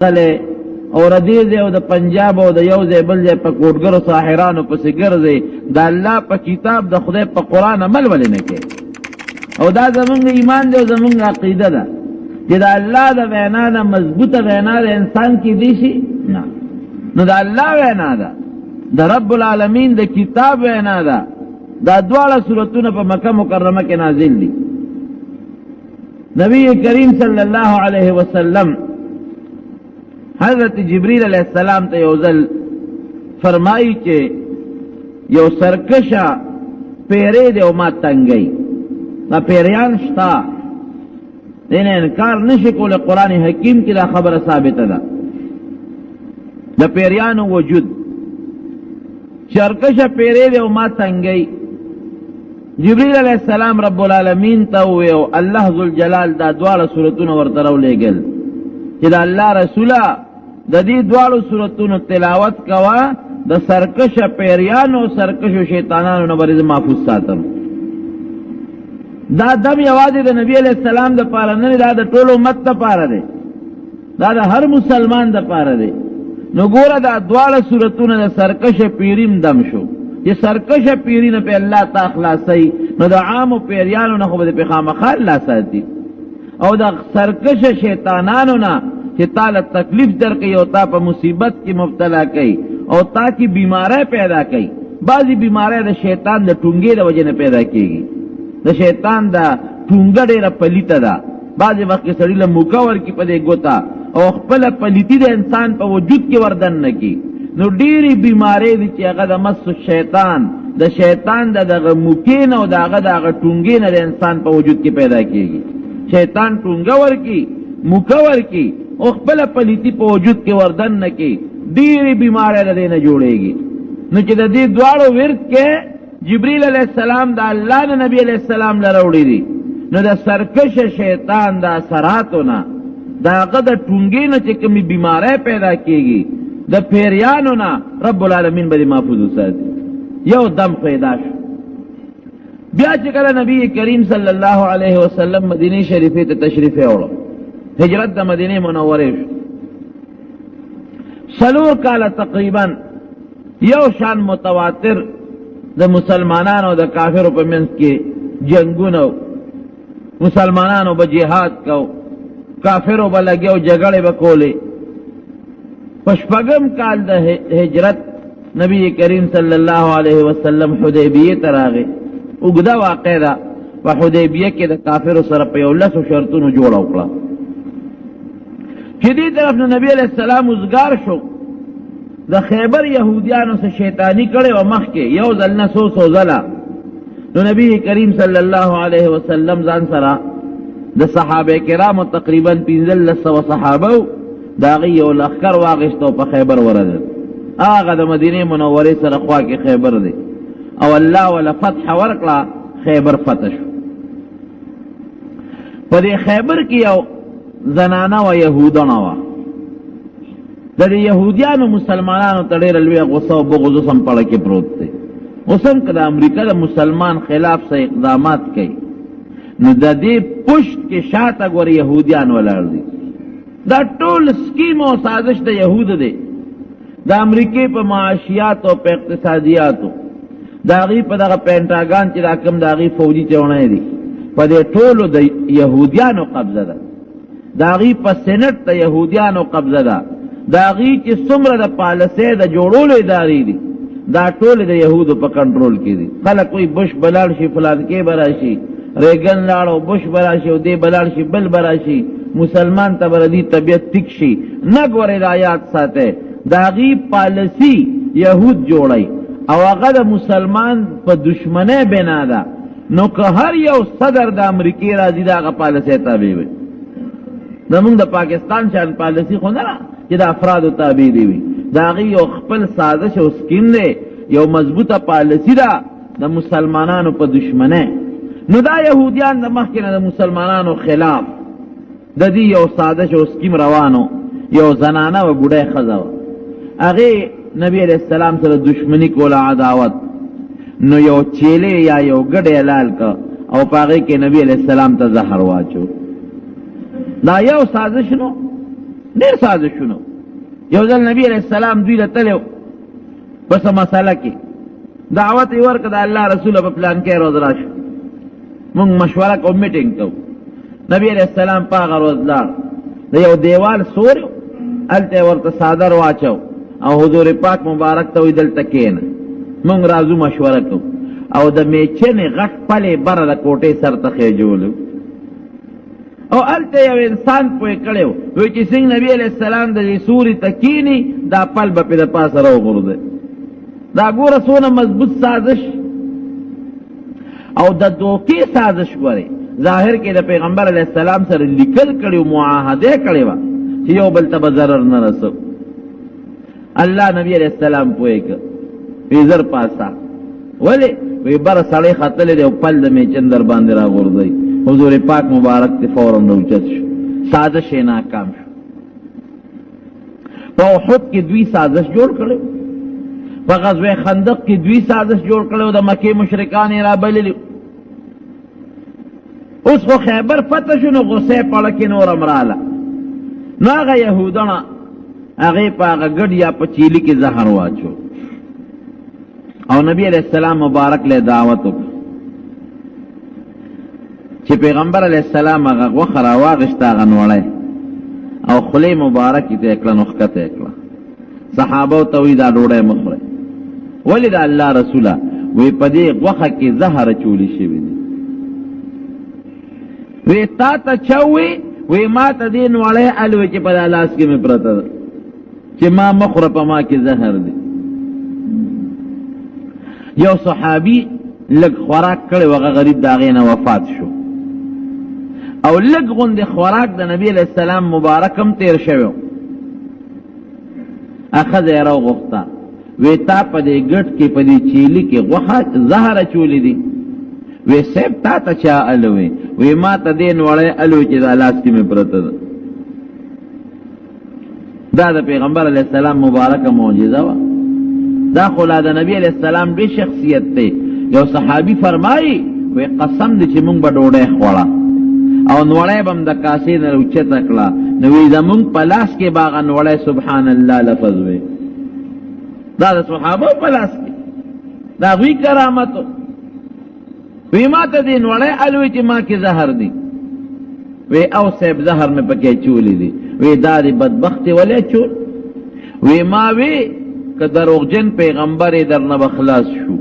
او ردیز او د پنجاب او د یو ځای بل ځای په کوټګرو ساحرانو پسې ګرځي، د الله په کتاب د خدای په قرآن عمل ولې نه کوي؟ او دا زمونږ ایمان دی او زمونږ عقیده ده چې د الله د وینا ده، مضبوطه وینا د انسان کې دی شي نه، نو د الله وینا ده، د رب العالمین د کتاب وینا ده. دا دواړه صورتونه په مکه مکرمه کې نازل دي. نبی کریم صلی الله علیه وسلم حضرت جبریل علیہ السلام ته یو ځل فرمایي چې یو سرکشه پیری دی او ما تنګی، دا پیریان شتا دین انکار نشي کوله. قرآن حکیم کی دا خبر ثابته ده د پیریانو وجود. سرکشه پیری دی او ما تنګی. جبریل علیہ السلام رب العالمین ته ویو الله ذوالجلال دا دواړه صورتونه ورته راولېږل چې دا الله رسوله د دې دواړو صورتونو تلاوت کوا، د سرکشه پیریانو او سرکشو شیطانانو نه به محفوظ ساتم. دا دم یوازې د نبی علیہ السلام د پاره نه، دا د ټول امت د پاره دی، دا د هر مسلمان د پاره دی. نو ګوره دا دواړه صورتونه د سرکشه پیریم دم شو چې سرکشه پیری نه په الله تا خلاصي، نو د عام پیریانو نه خو به په خامخا الله ساتي، او د سرکشه شیطانانو نه چې تعالی تکلیف درکې او تا په مصیبت کې مبتلا کوي او تا کی بیماری پیدا کوي. بعضی بیماری د شیطان د ټونګې د وجه نه پیدا کیږي. د شیطان د ټونګه ډېره پلیته ده، بعضی وخت کې سړی له موکه ورکي په دې ګوتا او خپله پلیتي د انسان په وجود کې وردن نه کی. نو ډېرې بیماری دي چې هغه د مس شیطان، د شیطان د دغه موکې نه او د هغه د هغه ټونګې نه د انسان په وجود کې پیدا کیږي. شیطان ټونګه ورکي، موکه ورکي او خپله پلیتي په وجود کې وردن نه کی، ډېرې بیماری د دې نه جوړېږي. نو چې د دې دواړو ورد کې جبریل علیہ السلام د الله نه نبی علیہ السلام لره وړي دي، نو د سرکشه شیطان د اثراتو نه، د هغه د ټونګې نه چې کومې بیماری پیدا کېږي، د پیریانو نه رب العالمین به محفوظ وساتي. یو دم پیدا شو. بیا چې کله نبی کریم صلی الله علیه وسلم مدینه شریفه ته تشریف وړو، هجرت د مدینه منورې شو. 4 کاله تقریبا یو شان متواتر د مسلمانانو او د کافرو په منځ کې جنگونه، مسلمانانو به جهاد کو، کافرو به لګیو جګړې به کولې. په 4م کال د هجرت نبی کریم صلی الله علیه وسلم حدیبیه ته راغی. اوږده واقع ده. په حدیبیه کې د کافرو سره په 11 شرطونو جوړه وکړه چې دې طرف نه نبی علیہ السلام وزګار شو. د خیبر یهودیانو سره شیطانی کړي و مخکې یو ځل نه 100 ځله. نو نبی کریم صلی الله علیه وسلم ځان سره د صحابه کرامو تقریبا 1500 صحابه دا غي یو لخر واغشتو په خیبر ورده. هغه د مدینه منورې سره خوا کې خیبر دی او الله ولا فتح ورکړه، خیبر فتح شو. په دې خیبر کې یو زنانه و یهودانه و. د یهودیانو مسلمانانو ته ډېر لوی غصه او بغض سم پړه کې پروت دی. اوسم کله امریکا د مسلمان خلاف څه اقدامات کوي، نو د دې پشت کې شاته ګور یهودیان ولاړ دي. دا ټول سکیم او سازش د یهود دی. د امریکې په معاشیات او په اقتصادیاتو، د هغې په دغه پینټاګان چې دا کوم د هغې فوجي چوڼی دي، په دې ټولو د یهودیانو قبضه ده. د هغې په سینټ د یهودیانو قبضه ده. د هغې چې څومره د پالسۍ د جوړولو ادارې دي، دا ټول د یهودو په کنټرول کې دي. خلک وایي بش به لاړ شي، فلانکې به راشي، ریګن لاړ او بش به راشي او دې به لاړ شي، بل به راشي، مسلمان ته به د دې طبیعت ټیک شي. نه ګورئ دا یاد ساتئ، د هغې پالسي یهود جوړی او هغه د مسلمان په دشمنۍ بنا ده. نو که هر یو صدر د امریکې راځي د هغه پالسۍ تابع وي. زمونږ د پاکستان شان پالسي خو نه ده چې د افرادو تابع دي وي. د هغې یو خپل سازش او سکیم دی، یو مضبوطه پالسي ده د مسلمانانو په دشمنۍ. نو دا یهودیان د مخکې نه د مسلمانانو خلاف د دې یو سازش او سکیم روانو. یو زنانه و بوډۍ ښځه وه، هغې نبی علیہ السلام سره دشمنی کوله، عداوت. نو یو چیلې یا یو ګډی حلال که او په هغې کې نبی علیہ السلام ته زهر واچو. دا یو سازش نو ډېر سازشونه. یو ځل نبی علیہ السلام دوی له تللی پس مسله کې دعوت یې ورکړه د الله رسوله په پلان کې روز راشو، مونږ مشوره کوو، میټینګ کوو. نبی علیہ السلام په هغه روز لاړ، د یو دیوال سور هلته ورته څادر واچو او حضور پاک مبارک ته وایي دلته کښېنه، مونږ راځو مشوره کوو. او د میچنې غټ پلې بره د کوټې سر ته خېجولو او هلته یو انسان پوه کړی و، وایي چې څنګه نبي علیہ السلام د دې سوري ته کښېني دا پل به پې د پاسه راوغورځوي. دا ګوره څونه مضبوط سازش او د دوکې سازش ګورې. ظاهر کې د پیغمبر علیہ السلام سره لیکل کړي و، معاهده کړې وه چې یو بل ته به ضرر نه رسو. الله نبی علیہ السلام پوه کړ، وی زر پاسه ولې وی بره سړی ختلی دی او پل د میچن در باندې راغورځوي. حضور پاک مبارک ته فوراً راوچت شو، سازش یې ناکام شو. په احد کې دوی سازش جوړ کړی، په غزوه خندق کې دوی سازش جوړ کړی، د مکې مشرکان یې رابللي. اوس خو خیبر فتح شو نو غصې پړه کې نورم راله، نو هغه یهودانه هغې په هغه ګډ یا په چیلي کې زهر واچو او نبی علیہ السلام مبارک له دعوت وکړه چې پیغمبر علیہ السلام هغه غوښه راواغېسته هغه نوړی او خولې مبارکې ته یې کړه نو ښکته یې کړه. صحابو ته وایي دا ډوډۍ مه خورئ. ولې د الله رسوله وایي په دې غوښه کې زهر اچولي شوي دي. وی تا ته چا وی وی ما ته دې نوړی الوی چې په دا لاس کې مې پرته ده چې ما مه خوره، په ما کې زهر دی. یو صحابي لږ خوراک کړی و، هغه غریب د هغې نه وفات شو او لږ غوندې خوراک د نبي علیہ السلام مبارک هم تیر شوی و. ښځه یې راوغوښته، وی تا په دې ګټ کې په دې چیلي کې غوښه زهر اچولي دي. وی صاحب تا ته چا الوی؟ وی ما ته دې نوړی الوی چې دا لاس کې مې پرته ده. دا د پیغمبر علیہ السلام مبارکه معجزه وه. دا خو لا د نبی علیہ السلام ډېر شخصیت دی. یو صحابي فرمایي وی قسم دی چې مونږ به ډوډۍ خوړه او نوړی به م د کاسې نه اوچته کړه، نو وی زمونږ په لاس کې به هغه نوړی سبحان الله لفظ وی. دا د صحابو په لاس کې د هغوی کرامت و. وی ما ته دې نوړی الوی چې ما کې زهر دی. وی او صاحب زهر مې پکې چولی دی. وی دا دی بدبختې ولې چول؟ وی ما وی که دروغجن پیغمبر در نه بخلاص شو،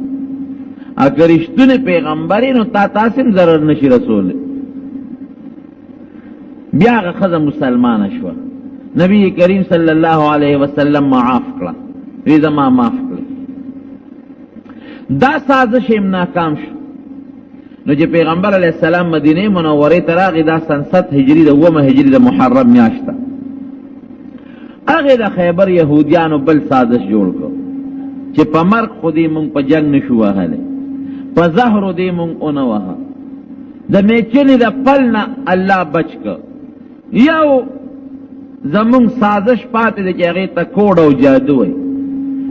اگر رښتونی پیغمبر نو تا تاسم ضرر نشي رسولی. بیا هغه ښځه مسلمانه شوه، نبی کریم صلی الله علیه وسلم معاف کړه، وی زما معاف کړه. دا سازش هم ناکام شو. نو چې پیغمبر علیہ السلام مدینه منورې ته راغی، دا سن 7 هجری د 9 هجری د محرم میاشت ده. هغې د خیبر یهودیانو بل سازش جوړ کړ چې په مرګ خو دې مونږ په جنګ نشو وهلی، په زهرو دې مونږ ونه وهه. د میچنې د پل نه الله بچ کړ. یو زمونږ سازش پاتې دی چې هغې ته کوډ او جادو وایي،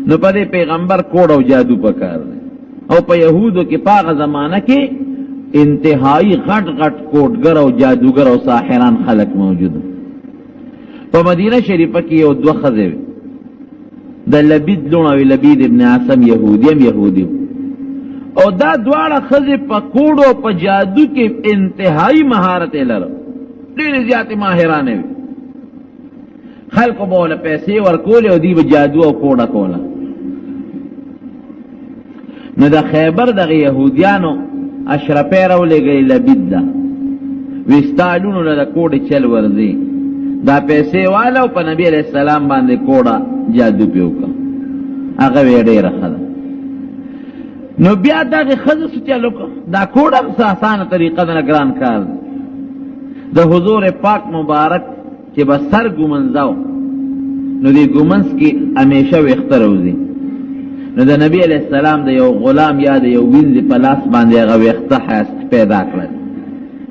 نو په دې پیغمبر کوډ او جادو پکار دی. او په یهودو کې په هغه زمانه کې انتهایی غټ غټ کوډګر او جادوګر او ساحران خلق موجود. په مدینه شریفه کې یو دوه ښځې وې، د لبید لوڼه وې، لبید ابن عاصم یهودی هم یهودي او دا دواړه ښځې په کوډو او په جادو کې انتهایی مهارت یې لره، ډېرې زیاتې ماهرانې وې. خلکو به ورله پیسې ورکولې او دوی به جادو او کوډه کوله. نو د خیبر دغه یهودیانو اشرفی راولېږئ لبید ده، وی ستا لونو له د کوډې چل ورځي. دا پیسې والا او په نبی علیہ السلام باندې کوډه جادو پې وکړه. هغه وی ډېره ښه ده. نو بیا دغې ښځو څه چل وکړه؟ دا کوډه هم څه اسانه طریقه ده نه، ګران کار دی. د حضور پاک مبارک چې به سر ګمنځه نو دې ګمنځ کې همیشه ویښته روځي. نو د نبی علیہ السلام د یو غلام یا د یو وینځې په لاس باندې هغه ویښته ښایسته پیدا کړل.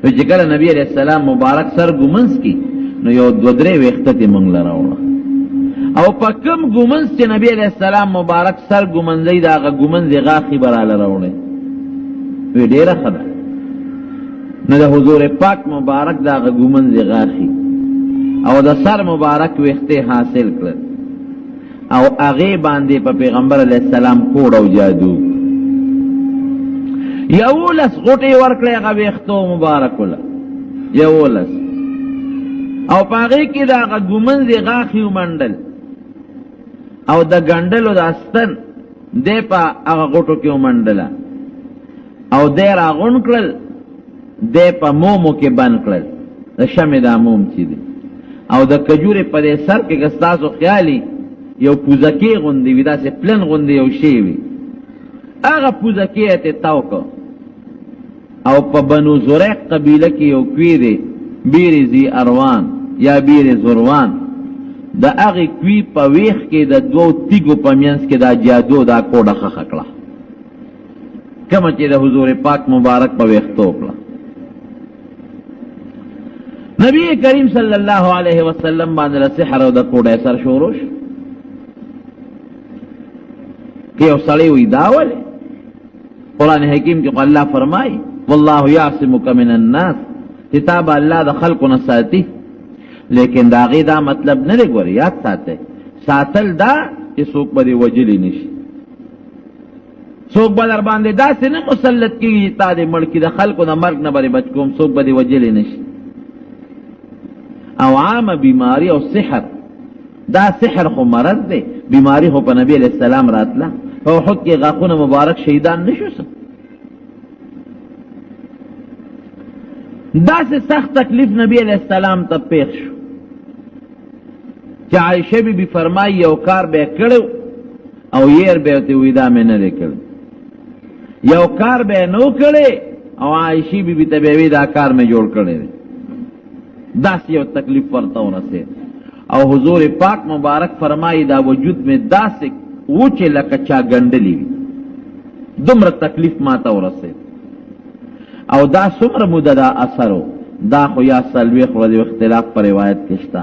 نو چې کله نبی علیہ السلام مبارک سر ګمنځ کې نو یو 2-3 ویښته تې مونږ له راوړه. او په کوم ګمنځ چې نبی علیہ السلام مبارک سر ګمنځوي د هغه ګمنځې غاښې به راله راوړی. وی ډېره ښه ده. نو د حضور پاک مبارک د هغه ګمنځې غاښې او د سر مبارک ویخته حاصل کړ او هغه باندې په پیغمبر علیه السلام کوډ او جادو یولس غټي ورکړي هغه ویختو مبارک ولا یولس او پاغه کې دا ګومنځ غاخي ومنډل او د ګندلو د استن د په هغه غټو کې ومنډله او د راغون کړل د په مومو کې بند کړل د شمع د موم چې دی او د کجوري په سر کې ګستاسو خیالي یو پوزکی غوندي وي داسې پلن غوندي یو شی وي هغه پوزکی ته تاوکو او په بنو زریق قبیله کې یو کوي دی بیری زی اروان یا بیری زروان د هغه کوي په ویخ کې د دوو تیګو په مینس کې دا جادو دا کوډه خخکړه کما چې د حضور پاک مبارک په ویختو کړه نبی کریم صلی الله علیه وسلم باندې سحر او د کوډه سر شوروش کہ او سڑی ہوئی داول قرآن حکیم کی اللہ فرمائی واللہ یعصمک من الناس کتاب اللہ دا خلق نساتی لیکن داغی دا مطلب نہ دے گوری یاد ساتے ساتل دا کہ سوک بدی وجلی نشی سوک بدر باندے دا سے نہ مسلط کی تا دے ملکی دا خلق نہ مرگ نہ بری بچکوم سوک بدی وجلی نشی او عام بیماری او سحر دا سحر خو مرض دے بیماری خو پا نبی علیہ السلام راتلا فوحد کے غاقون مبارک شہیدان نشو سا دا سے سخت تکلیف نبی علیہ السلام تب پیخ شو چا عائشہ بی فرمائی یو کار بے کڑو او یر بیوتی ویدا میں نرے کڑو یو کار بے نو کڑے او عائشی بی تبیوی دا کار میں جوڑ کڑے دا سی یو تکلیف ورطا ہونا سے او حضور پاک مبارک فرمائی دا وجود میں دا سے اوچے لکچا گنڈلی وی دمر تکلیف ماتا ورسے او دا سمر مددا اثرو دا خو یا سلوی خوردی اختلاف پر روایت کشتا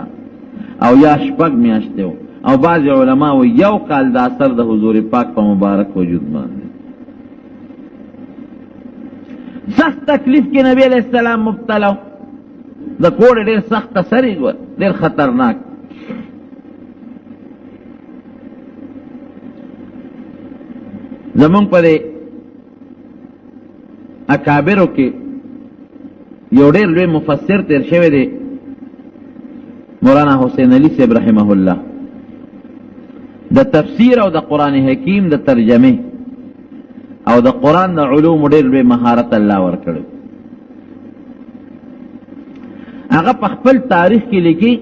او یا شپگ میاشتے ہو او بعض علماء و یو کال دا اثر دا حضور پاک پا مبارک وجود ماندے سخت تکلیف کے نبی علیہ السلام مبتلا دا کوڑ دیر سخت سری گو دیر خطرناک زمون پر اکابرو کې یو ډېر لوی مفسر تیر شوی دی مولانا حسین علی صاحب رحمه الله د تفسیر او د قران حکیم د ترجمه او د قران د علوم ډېر لوی مهارت الله ورکړ هغه په خپل تاریخ کې لیکي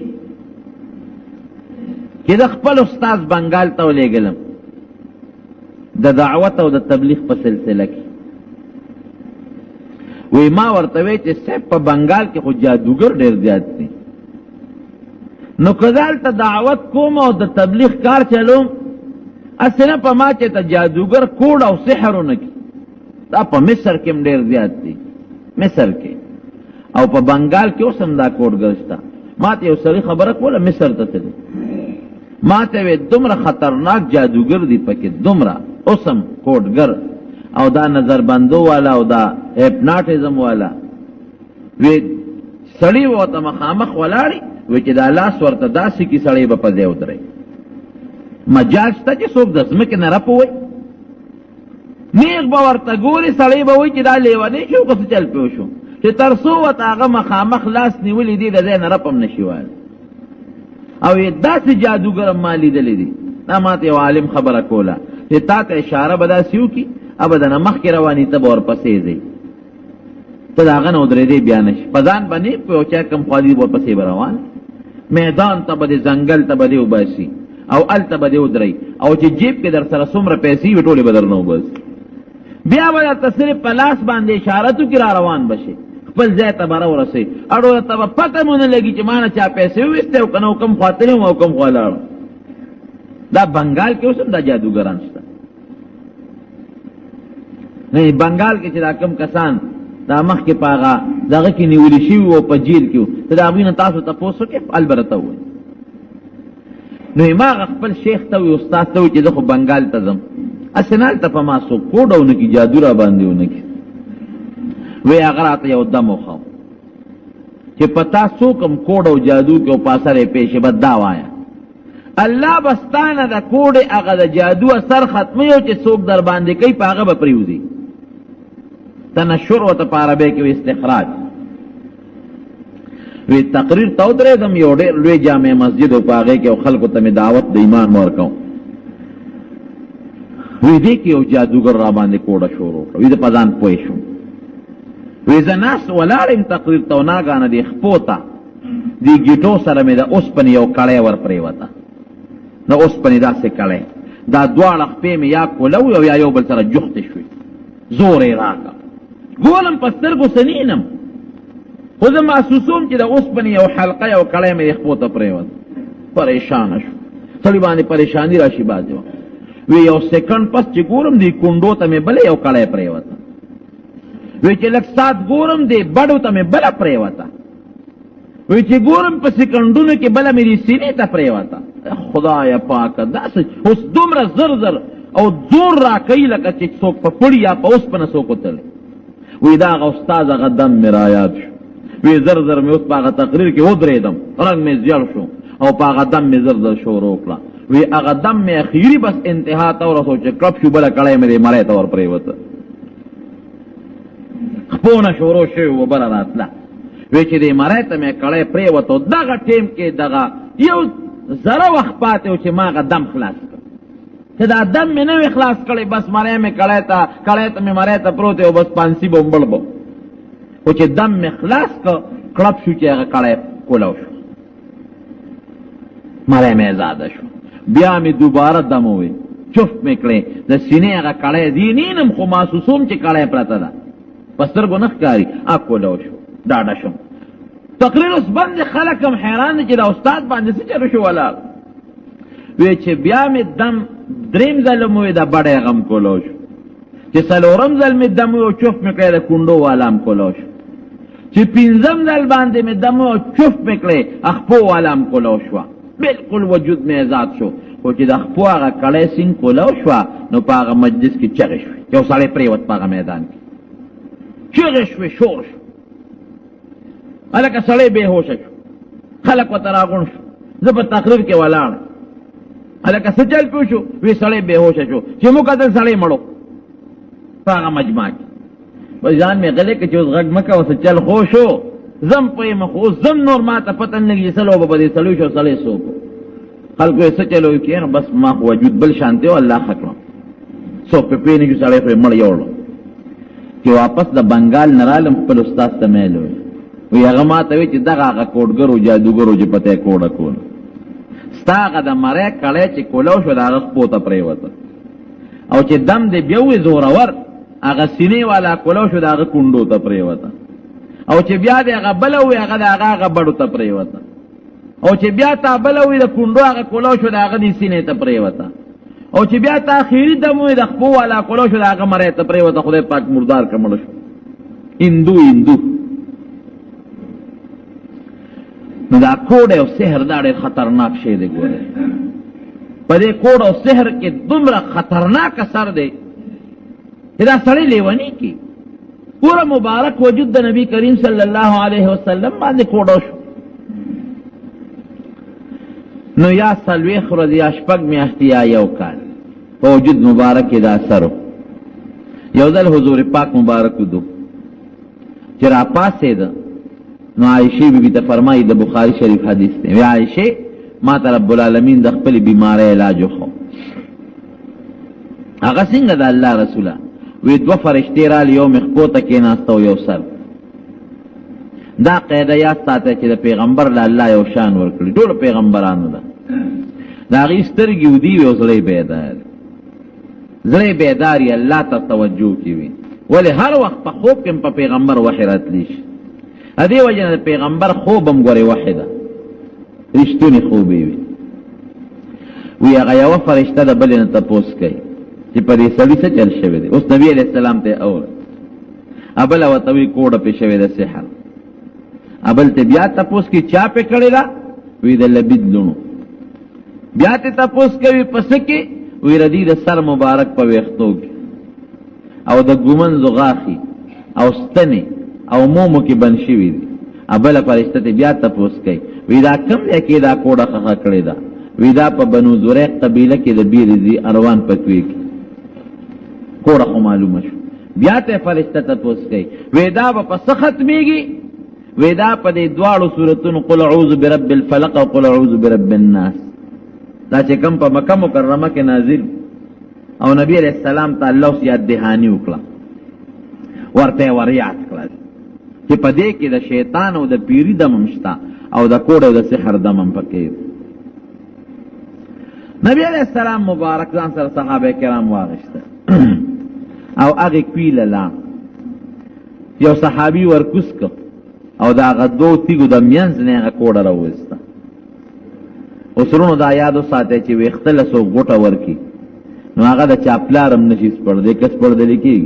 چې د خپل استاد بنگال ته ولېږلم د دعوت او د تبلیغ په سلسله کې وی ما ورته وی چې صرف په بنگال کې خو جادوګر ډېر زیات دي نو کذال ته دعوت کوم او د تبلیغ کار چلوم اسنه په ما چې ته جادوګر کوډ او سحرونه کې دا په مصر کې ډېر زیات دي مصر کې او په بنگال کې اوسم دا کوډ ګرځتا ما ته یو سړي خبره کوله مصر ته تللی ما ته وی دومره خطرناک جادوګر دی پکې دومره اوسم کوډګر او دا نظر بندو والا او دا هپناټیزم والا وی سړی وته مخامخ ولاړی وی چې دا لاس ورته داسې کی سړی به پځې ودرې مجاز ته چې څوک د ځمکې نه راپوي نیغ به ورته ګوري سړی به وی چې دا لیونی شو که څه چل پیو شو چې تر څو ورته هغه مخامخ لاس نیولی دی د ځای نه رپم نشي ویل او یې داسې جادوګر ما لیدلی دی دا ما ته یو عالم خبره کوله چې تا ته اشاره به داسې وکړي ابدا مخکې رواني ته به ورپسې ځئ ته د هغه نه ودرېدې بیا نه شي په ځان به نه په یو چا کوم خوا دي ورپسې به روان میدان ته به دې ځنګل ته به دې وباسي او هلته به دې ودرئ او چې جیب کې در سره څومره پیسې وي ټولې به در نه وباسي بیا به درته صرف په لاس باندې اشارتو کې را روان بشي خپل ځای ته به راورسئ اړو ته به پته مو نه لګي چې ما نه چا پیسې وویستې او که نه کوم خوا تللی وم او کوم خوا لاړم دا بنگال کې اوس هم دا جادوګران شته نه بنگال کې چې دا کم کسان دا مخکې په هغه دغه کې نیولي شوي وو په جیل کې وو ته د هغوی نه تاسو تپوس وکړئ البته ته ووایي نو ما هغه خپل شیخ ته وي استاد ته وي چې زه خو بنگال ته ځم هسې نه هلته په ما څوک کوډ او نه کي جادو را باندې ونه کي وی هغه راته یو دم وښو چې پتا څوکم کوډ او جادو کې او پاسره پیښه بد دا وایا الله بستانه د کوډ هغه د جادو اثر ختمي او چې څوک در باندې کوي پاغه به پریوزي تنشر او تپاربه کې استخراج وی تقریر تو درې دم یو ډېر لوی جامع مسجد او پاغه کې او خلکو ته دعوت د ایمان ورکاو وی دې کې یو جادوګر را باندې کوډه شروع وی د پدان پوي شو وی زناس ولارم تقریر تو ناګانه دی خپوتا دی گیټو سره مې د اوسپن یو کړه ور پرې وتا نو اوسپن داسې کړه دا دواړه خپې مې یا کولو یا یو بل سره جوخت شوې زورې راکا ګولم پسترګو سنینم خو زه محسوسوم چې د اوسپن یو حلقه یو کړه مې خپوتا پرې وتا پریشان شو سړي باندې پریشانی راشي باځو وی یو سکند پس چې ګورم دی کونډو ته مې بل یو کړه پرې وتا وی چې لک سات ګورم دی بډو ته مې بل پرې وتا وی چې ګورم په سکندونو کې بل مې سینې ته پرې وتا خدای پاک داس اوس دومره زر زر او زور را کوي لکه چې څوک په پړی یا په اوس په نسو کوتل وی دا استاد غدم مې را یاد شو وی زر زر مې اوس په تقریر کې ودرېدم رنگ مې زیړ شو او په غدم مې زر زر شروع کړه وی هغه دم مې اخیری بس انتها ته ورسو چې کلب شو بل کړه مې مړې ته ور پرې وته خپونه شروع شوی و بل راتله وی چې دې مړې ته مې کړه پرې وته دغه ټیم کې دغه یو زره وخت پاتې و چې ما غ دم خلاص کړ چې دا دم مې نه خلاص کړي بس مړې مې کړه ته مې مړې ته پروت او بس پانسی بومبل بو او چې دم مې خلاص کړ کلب شو چې هغه کړه کولو شو مړې مې آزاد شو بیا مې دوباره دم وې چفت مې کړې د سینې هغه کړه دی نینم خو محسوسوم چې کړه پرته ده پستر گو نخکاری اکولو شو ډاډه شم تقریر اوس بند خلک هم حیران چې دا استاد باندې څه چلو شو ولال وی چې بیا مې دم دریم ځل مې دا بډې غم کولو شو چې څلورم ځل مې دم او چوف مې کړې د کونډو والام کولو شو چې پنځم ځل باندې مې دم او چوف مې کړې اخپو والام کولو شو بالکل وجود مې آزاد شو خو چې د خپو هغه کړې سین کولو شو نو په هغه مجلس کې چغې شوې یو سړی پریوت په هغه میدان کې چغې شوې شور شو هلکه سړی بې هوشه شو خلک ورته راغونډ شو زه په تقریر کې ولاړ هلکه څه چل پوه شو وی سړی بې هوشه شو چې موږ کتل سړی مړو په هغه مجمع کې بس ځان مې غلی که چې اوس غږ مه کوه څه چل خو شو زم پوهېمه خو اوس زم نور ما ته پته نه لګي سلو به دې سړی شو سړی څوک خلکو یې څه چلو کېنه بس ما خو وجود بل شانتې و الله ښه کړم څوک پې پوهې نه شو سړی خو یې مړ یوړو چې واپس د بنګال نه رالم خپل استاد ته میل وی وی هغه ما ته وی چې دغه هغه کوډګرو جادوګرو چې پته یې کوډه کول ستا هغه د مرۍ کړی چې کولو شو د هغه خپو ته پرېوته او چې دم دې بیا وی زورور هغه سینې والا کولو شو د هغه کونډو ته پرېوته او چې بیا دې هغه بله وی هغه د هغه بډو ته پرېوته او چې بیا تا بله وی د کونډو هغه کولو شو د هغه دې سینې ته پرېوته او چې بیا تا اخیري دم وی د خپو والا کولو شو د هغه مرۍ ته پرېوته خدای پاک مردار کړه مړه شو هندو نو دا کوډ او سحر دا ډېر خطرناک شی دی ګوره په دې کوډ او سحر کې دومره خطرناک اثر دی چې دا سړی لیونی کی پورا مبارک وجود د نبی کریم صلی الله علیه وسلم باندې کوډو شو نو یا څلوېښت ورځې یا شپږ میاشتې یا یو کال په وجود مبارک کې دا اثر یو ځل حضور پاک مبارک ودو چې را پاسېده نو عائشہ بی بی ته فرمایي د بخاری شریف حدیث دی وی عائشہ ما ته رب العالمین د خپل بیماری علاج وکړو هغه څنګه د الله رسوله وی دوه فرشتې راغلي یو مخ پورته کېناسته او یو سر دا قاعده یاد ساته چې د پیغمبر له الله یو شان ورکړي ټول پیغمبرانو ده د هغې سترګې ودي وي او زړی بیدار زړی بیدار یې الله ته توجه کوي ولې هر وخت په خوب کې په پیغمبر وحی راتلی شي ادې وجه نه پیغمبر خوب هم ګوري وحده رښتونی خوب وي وی هغه یو فرشته د بل نه تپوس کوي چې په دې سړي څه چل شوی دی اوس نبی علیہ السلام ته اور ابل وتوی کوډه په شوی د سحر ابل ته بیا تپوس کی چا په کړی دا وی د لبید لونو بیا ته تپوس کوي پس کې وی ردی د سر مبارک په وختو کې او د ګومن زغاخي او ستنه او مومو کې بن شوی دی ابل فرشته بیا تپوس کوي وی دا کم دی کې دا کوډه خخه کړی دا وی دا په بنو زریق قبیله کې د بیرزی اروان پکوي کې کوډه خو معلومه شو بیا ته فرشته تپوس کوي وی دا په څه ختميږي وی دا په دې دواړو سورتونو قل اعوذ برب الفلق او قل اعوذ برب الناس دا چې کوم په مکه مکرمه کې نازل او نبی علیہ السلام ته الله یاد دهانی وکړه ورته وريات کړل چې په دې کې د شیطان او د پیری د ممشتا او د کوډ او د سحر د مم پکې نبی علیہ السلام مبارک ځان سره صحابه کرام واغشته او هغه کیللا یو صحابي ورکوس کو او دا غدو تیګو د مینځ نه هغه کوډ راوسته اوسرونو دا یادو ساته چې وختله سو ګټه ورکی نو هغه د چاپلارم نشي سپړ دې کس پړ دې لیکي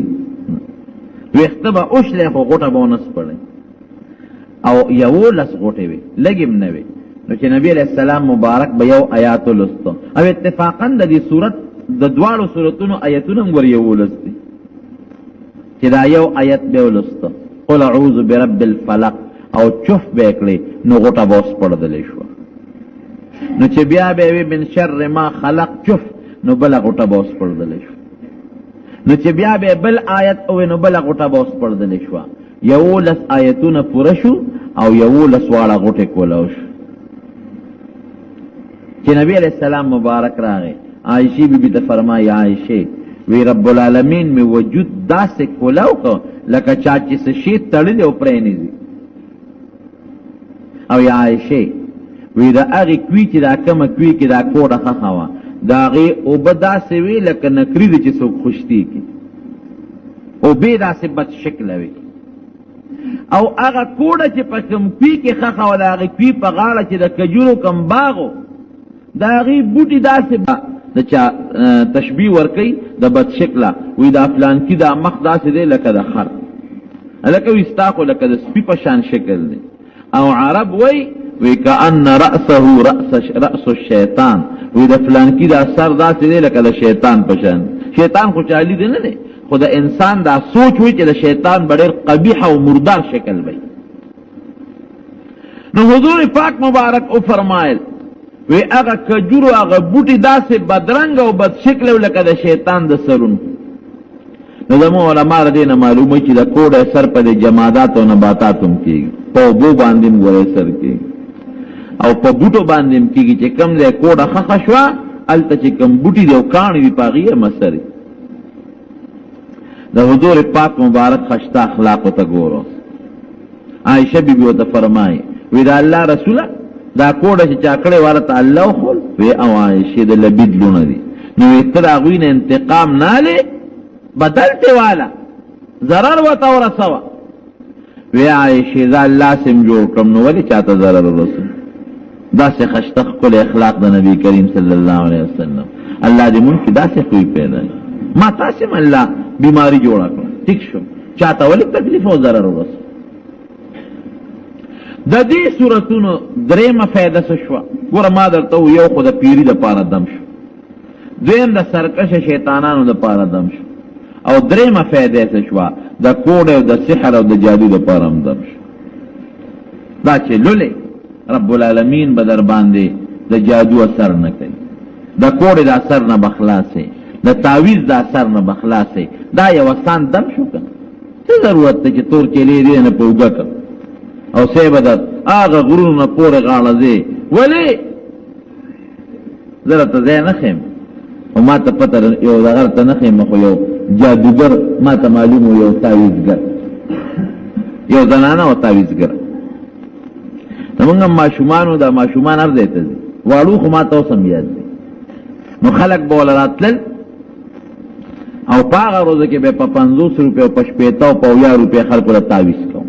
وخته به اوښله خو غټه بونس پړې او یو لس غټه وي لګیم نه وي نو چې نبی علیہ السلام مبارک به یو آیات ولستو او اتفاقا د دې صورت د دواړو سورتونو آیتونه ور یو ولستي چې دا یو آیت به ولستو قل اعوذ برب الفلق او چف به کړی نو غټه بوس پړدلې شو نو چې بیا به من شر ما خلق چف نو بل غټه بوس پړدلې شو نو چې بیا به بل آیت او نو بل غټه بوس پړدلې شو یو لس آیتونه پوره شو او یو لس واړه غټه کولاو شو چې نبی علیہ السلام مبارک راغی عائشہ بی بی ته فرمایي عائشہ وی رب العالمین می وجود داسې کولاو کو لکه چا چې شي تړلې او پرې نه دي او یا عائشہ وی دا هغه کوي چې دا کومه کوي کې دا کوډه خخوا دا غي او بدا سی وی لکه نکری دي چې څوک خوشتي کی او به دا سی بد شکل وی او هغه کوډه چې په کوم کوي کې خخوا دا هغه کوي په غاړه چې د کجورو کم باغو دا غي بوټي دا سی د چا تشبیه ورکی د بد شکله وی دا فلان کی دا مخ دا سی دی لکه د خر لکه وستاکو لکه د سپی په شان شکل دی او عرب وی کأن رأسه رأس الشیطان وی دا فلان کی دا سر دا سی دی لکه د شیطان په شان شیطان خو چالی دی نه دی خو د انسان دا سوچ وی چې د شیطان ډېر قبیح او مردار شکل وی نو حضور پاک مبارک او فرمایل وی هغه کجورو هغه بوټي داسې بدرنګ او بد شکل لکه د شیطان د سرون نو زمو علماء دینه معلومه چې د کوډه سر په جمادات او نباتات هم کیږي په بو باندې وره سر کیږي او په بوټو باندې کیږي چې کم له کوډه خخ شوا الته چې کم بوټي دی او کانی وی پاغیه مسری د حضور پاک مبارک خشتا اخلاق ته ګورو عائشہ بی بی ته فرمایي وی دا الله رسوله دا کوډه چې چاکړې ورته الله خو وی او عائشہ د لبید لونه دي نو تر هغه نه انتقام نه لې بدلته والا ضرر وته ورسوا وی عائشہ دا الله سم جوړ کوم نو ولې چاته ضرر ورسو دا څه خشتخ کول اخلاق د نبی کریم صلی الله علیه وسلم الله دې مونږ کې دا څه خوې پیدا ما تاسو الله بیماری جوړه کړ ٹھیک شو چاته ولې تکلیف او ضرر ورسو د دې سورتونو درېمه فائدہ شو ګوره ما درته یو خو د پیری د پاره دم شو دویم د سرکش شیطانانو د پاره دم شو او درېمه فائدہ شو د کوډ او د سحر او د جادو د پاره دم شو دا چې لولې رب العالمین بدر باندې د جادو اثر نه کوي د کوډ د اثر نه بخلاصي د تعویذ د اثر نه بخلاصي دا یو سان دم شو کنه څه ضرورت ته چې تور چلی دی نه پوګه او سیبدت آغا غرون پور غالزی ولی ذرا زی نخیم و ما تا پتر یو دغر تا نخیم خو یو جادوگر ما تا معلومو یو تاویزگر یو زنانا و تاویزگر نمونگم ماشومانو دا ماشومان ار دیتا زی والو خو ما تا وسم یاد دی نو خلق بولا راتلل او پاغا روزه که بے پا 50 روپے و پشپیتا و پا 1000 روپے خلقو را تاویز کن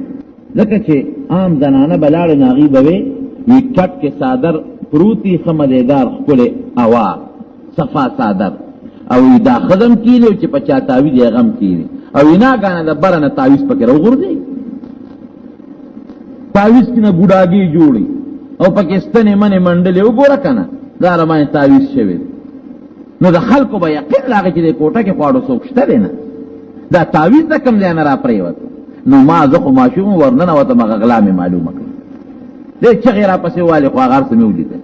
ځکه چې عام زنانه بلاړ ناغي بوي وی کټ کې صادر پروتي خمدیدار خپل اوا صفا صادر او دا خدم کیلو چې په چا تاوی دی غم کیږي او نه غانه د برنه تعویز پکې راوغورځي تعویز کینه ګډاګي جوړي او پاکستاني منې منډلې وګوره کنه دا رمای تعویز شوی نو د خلکو به یقین لاغه چې د کوټه کې پاړو سوکشته نه دا تعویز د کم ځای نه را پریوت نو ما زخو ماشوم ورننه وته مغغلا می معلومه کړ دې چغې را پسې والې خو هغه هر څه مې ولیدل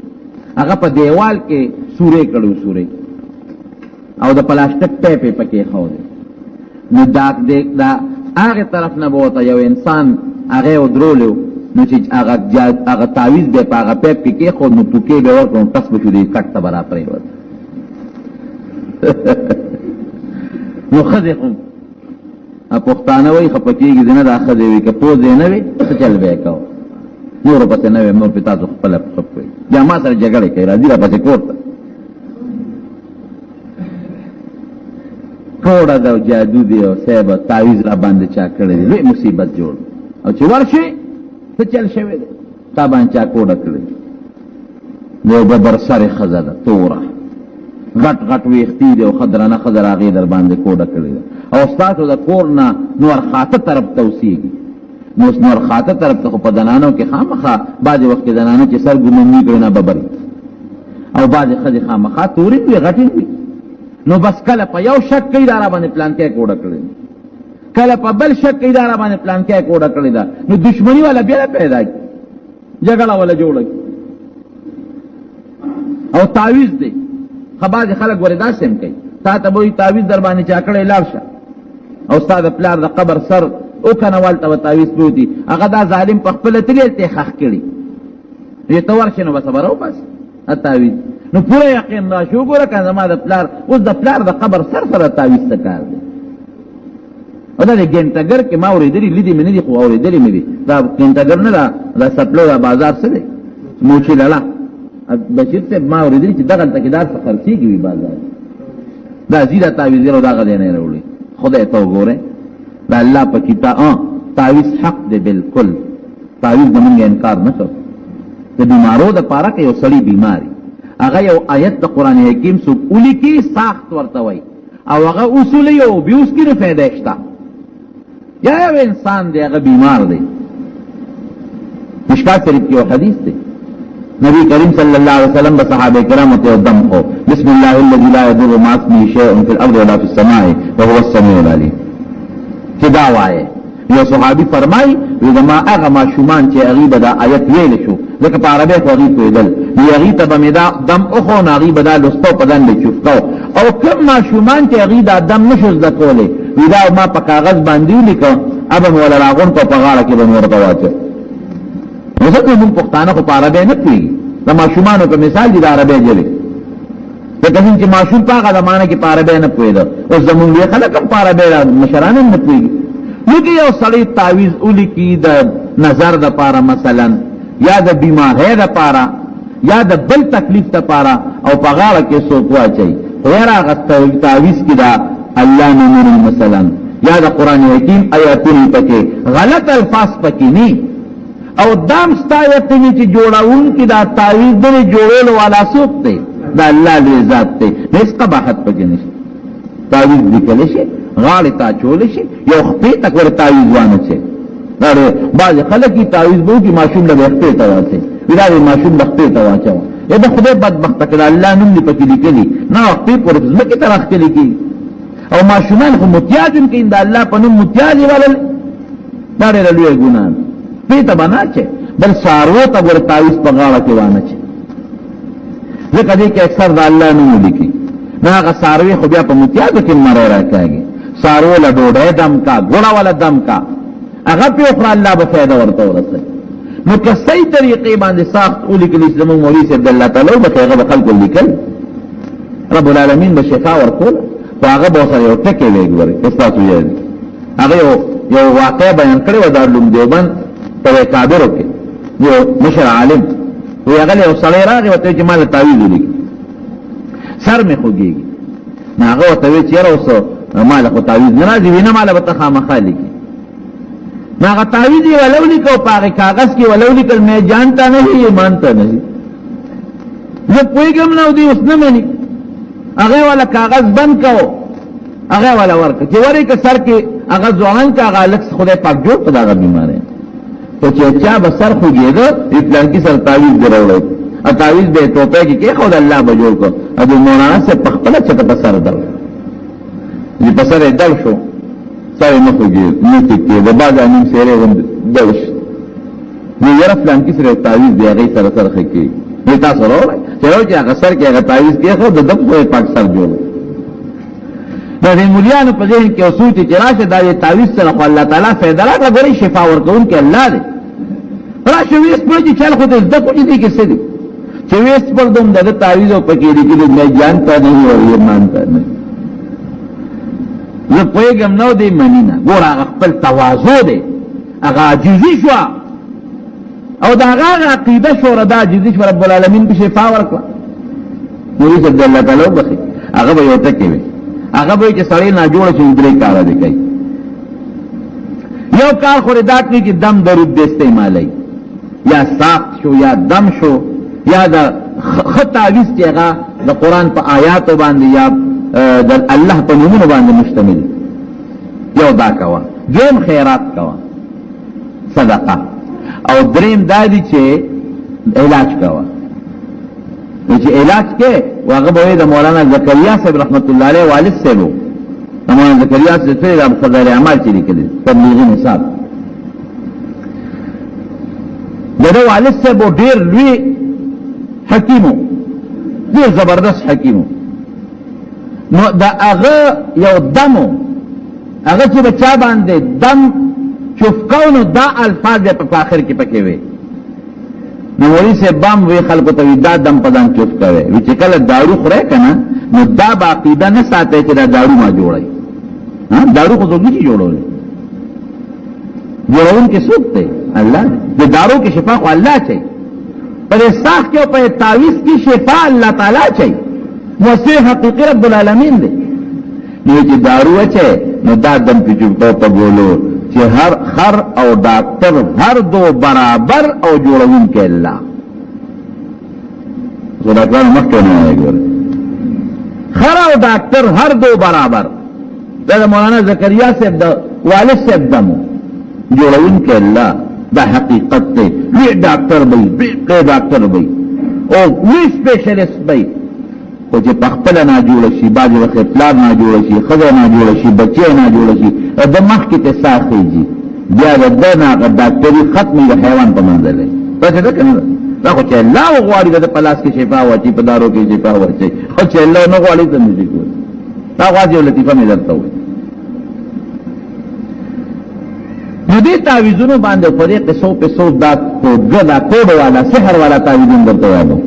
هغه په دیوال کې سورې کړو سورې او د پلاستیک ټیپ یې پکې ایښودی نو دا هغې طرف نه به ورته یو انسان هغه یې ودرولی نو چې هغه تعویز به په هغه پیپ کې کېښود نو ټوکې به یې ورکړو نو ټس به شو دې کټ ته به را پرېوت نو ښځې خو پښتانه وایي خفه کېږي دې نه دا ښځې وي که پوز یې نه وي څه چل به یې کوو نورو پسې نه وي نور پې تاسو خپله خپ کوئ بیا ما سره جګړې کوي راځي را پسې کور ته ټوړه ده او جادو دی او صاحبه تعویز را باندې چا کړی دی لوی مصیبت جوړ او چې ورشي څه چل شوی دی تا باندې چا کوډه کړی یو بدر سرې ښځه ده توره غټ غټ ویښتي دی او ښه درنه ښځه هغې در باندې کوډه کړې ده او ستاسو د کور نه نور خاته طرف ته اوسېږي نو اوس نور خاته طرف ته خو په دنانو کې خامخا بعضې وخت کې دنانو چې سر ګمني کړي نه ببري او بعضې ښځې خامخا تورې وي غټې وي نو بس کله په یو شک کوي دا را باندې پلانکی کوډه کړې ده کله په بل شک کوي دا را باندې پلانکی کوډه کړې ده نو دشمني والا بیا پیدا کړي جګړه والا جوړه کړي او تعویز دی خو بعضې خلک ورې داسې هم کوي تا ته به وایي تعویز در باندې چا کړی لاړ شه او ستا د پلار د قبر سر وکنه والته به تعویز پروت دي هغه دا ظالم په خپله تلې هلته یې ښخ کړي چې ته ورشې نو به صبر وباسې تعویز نو پوره یقین راشي وګوره که زما د پلار اوس د پلار د قبر سر سره تعویز څه کار دی او دا د ګینټګر کې ما اورېدلي لیدې مې نه دي خو اورېدلې مې دي دا ګینټګر نه دا سپلو دا بازار څه دی موچي لاله بشیر صاحب ما اورېدلي چې دغلته کې دا څه خرڅېږي وي بازار دا زیره تعویزونه دغه دی نه یې راوړي خدای ته وګورئ دا الله په کتاب تعویز حق دی بالکل تعویز زمونږ انکار نه کوو د بیمارو دپاره که یو سړي بیماري هغه یو آیت د قرآن حکیم څوک ولیکي ساخت ورته وایي او هغه اصولي او بیوس کې نو فایده شته یا یو انسان دی هغه بیمار دی مشکات شریف کې یو حدیث دی نبی کریم صلی اللہ علیہ وسلم بصحابہ کرامو ته دم خو بسم الله الذي لا يضر مع اسمه شيء في الارض ولا في السماء وهو السميع العليم چې دا وایي یو صحابي فرمای وګما هغه ماشومان چې غیبه دا آیت ویل شو لکه په عربی خو غیب ویل نو غیبه به مدا دم اخو غیبه دا لستو پدان لچوفو او کوم ماشومان چې غیبه دم نشو زده کوله ودا ما په کاغذ باندې لیکو ابا مولا راغون په غاړه کې به ورته واچو وزته موږ پښتانه خو په عربی نه کوي دا ماشومانو په مثال دي د عربی جلي لکه چې ماشوم په هغه زمانه کې په عربی نه پوهېده اوس زمونږ یې خلک هم په عربی مشران هم نه پوهېږي نو که یو سړی تعویز ولیکي د نظر دپاره مثلا یا د بیمارۍ دپاره یا د بل تکلیف دپاره او په غاړه کې څوک واچوي غیر هغه تعویز کې دا الله نور مثلا یا د قرآن حکیم آیاتونه پکې غلط الفاظ پکې نه او دام ستایتنی چې جوړاونکي دا تعویز دې جوړولو والا څوک دی دا الله دې ذات دی هیڅ قباحت پکې نشته تعویز لیکل شي غاړې ته اچولی شي یو خپې تک ور تعویز وانه شي بعضې خلک یې تعویز به وکړي ماشوم له به خپې ته واچوي وي دا ماشوم به خپې ته واچوه یا د خدای بدبخته کړه الله نوم دې پکې لیکلي نه خپې پورې ځمکې ته راښکلي کېږي او ماشومان خو متیاز هم کوي د الله په نوم متیاز یې ولل دا ډېره لویه ګناه ده خپې ته به نه اچوي بل څاروو ته ګوره تعویز په غاړه کې وانه چي ځکه دې کې اکثر د الله نوم ولیکي نه هغه څاروي خو بیا په متیازو کې مری راکاږي څاروو له ډوډۍ دم کا ګوړه والا دم کا هغه پې وخوره الله به فایده ورته ورسوي نو که صحیح طریقې باندې ساخت ولیکلي چې زمونږ مولوي صاحب د الله تعالی وبخښي هغه به خلکو لیکل رب العالمین به شفا ورکول خو هغه به ورسره یو ټکی ویل وري ستاسو یاد هغه یو واقع بیان کړی و دارالعلوم دیوبند په کابرو کې یو مشر عالم وی هغه یو سړی راغی ورته چې ما له تعویز ولیکي سر مې خوږېږي نو هغه ورته وی چې یاره اوس ما له خو تعویز نه راځي وي نه ما له به ته خامخا لیکي نو هغه تعویز یې ولو لیکه او په هغې کاغذ کې ولو لیکل مې جانته نه وي ایمان ته نه وي زه پوهېږم نه او دوی اوس نه مني هغې والا کاغذ بند کوو هغې والا ورکړه چې ورې که سر کې هغه ځوان که هغه هلک خدای پاک جوړ په دغه بیماری خو چې چا به سر خوږېده پلانکي سر تعویز دې راوړی تعویز به ټوپۍ کې کېښود الله به جوړ کړو او د مولانا صاحب په خپله چېته په سر دل چې په سر یې دل شو سر یې نه خوږېد نه ټیک کېده بعضې نیم سیرې غوندې دل شو نو یره فلان کې سره تعویذ دی هغه سره سره خکې نو تاسو وروړئ چې یو چې هغه سر کې هغه تعویذ کې خو د دم په پاک سر جوړ نو د مولیانو په ذهن کې اوسوت چې راشه دا تعویذ سره الله تعالی فائدہ راکړي غوړي شفا ورکون کې الله دی راشه ویس په چې چل خو دې زده کوی دي کې څه دي چې ویس پر دوم د تعویذ او پکې دي چې نه جانتا نه او یې مانتا نه زه پوهېږم نو دی منی نه ګوره هغه خپل تواضع دی هغه عاجزي شوه او د هغه عقیده شوره دا عاجزي شوه رب العالمین په شفا ورکړه مولوي صاحب الله تعالی وبخي هغه به یو ټکې وي هغه به چې سړی ناجوړه شي درې کاره دی کوي یو کار خو دا کوي چې دم درود دې استعمالوي یا ساخت شو یا دم شو یا د ښه تعویذ چې هغه د قرآن په آیاتو باندې یا د الله په نومونو باندې مشتمل یو دا کوه دویم خیرات کوه صدقه او دریم دا دی چې علاج کوه نو چې علاج کې هغه به د مولانا زکریا صاحب رحمت الله علیه والد صاحب مولانا زکریا صاحب د فضائل اعمال چې لیکلي تبلیغي نصاب دغه والد صاحب ډیر لوی حکیمو ډیر زبردست حکیمو نو دا هغه یو دمو هغه چې بچا باندې دم چفکونو دا الفاظ په آخر کې پکې وي نو ولی سے بام وی خلکو ته دا دم پدان چف کوي چې کله دارو خوري کنه نو دا باقیده نه ساتي چې دا دارو ما جوړي ها دارو خو څنګه جوړول جوړون کې څوک دی الله د دارو کې شفا خو الله چي پر ساخ کې په تعویذ کې شفا الله تعالی چي موسی حقیقی رب العالمین دی نو چې دارو اچي نو دا دم په جوړو په بولو چې هر خر او ډاکټر هر دو برابر او جوړون کې الله زړه کار مخکې نه وایي خر او ډاکټر هر دو برابر دا مولانا زکریا صاحب د والد صاحب دمو جوړون کې الله دا حقیقت دی وی ډاکټر به ډاکټر به او وی سپیشلیست به او چې پخپل نه جوړ شي باج وخت پلان نه جوړ شي خزه نه جوړ شي بچي نه جوړ شي د مخ کې ته ساخيږي بیا د دنا ډاکټري ختمي د حیوان په منځل پته ده کنه دا خو چې الله غواړي د پلاس کې شفا واچي په دارو کې شفا واچي خو چې الله نه غواړي ته نشي کوي دا واجب لطیفه مې درته وایي نو دې تعویذونو باندې په دې قصو په سو دا ګدا کوډ والا سحر والا تعویذون درته وایو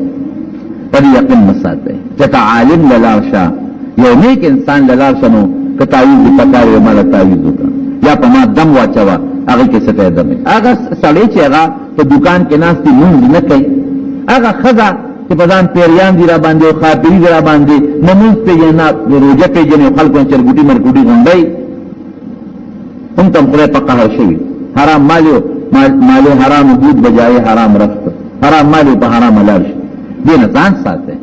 پر یقین مساته چې عالم للارشا یو نیک انسان للارشا نو که تعویذ پکاري مال تعویذ وکړه یا په ما دم واچوا هغه کې څه پیدا مې هغه سړی چې هغه په دکان کې ناشتي مونږ نه کوي هغه خزا چې په ځان پیریان دی را باندې او خاطري دی را باندې نماز په جنا روزه په جنا خلکو چرګوټي مرګوټي غونډي هم تم خدای په قهر شوی حرام مالو حرام بود بجای حرام رفت حرام مالو په حرام لارش دین ځان ساته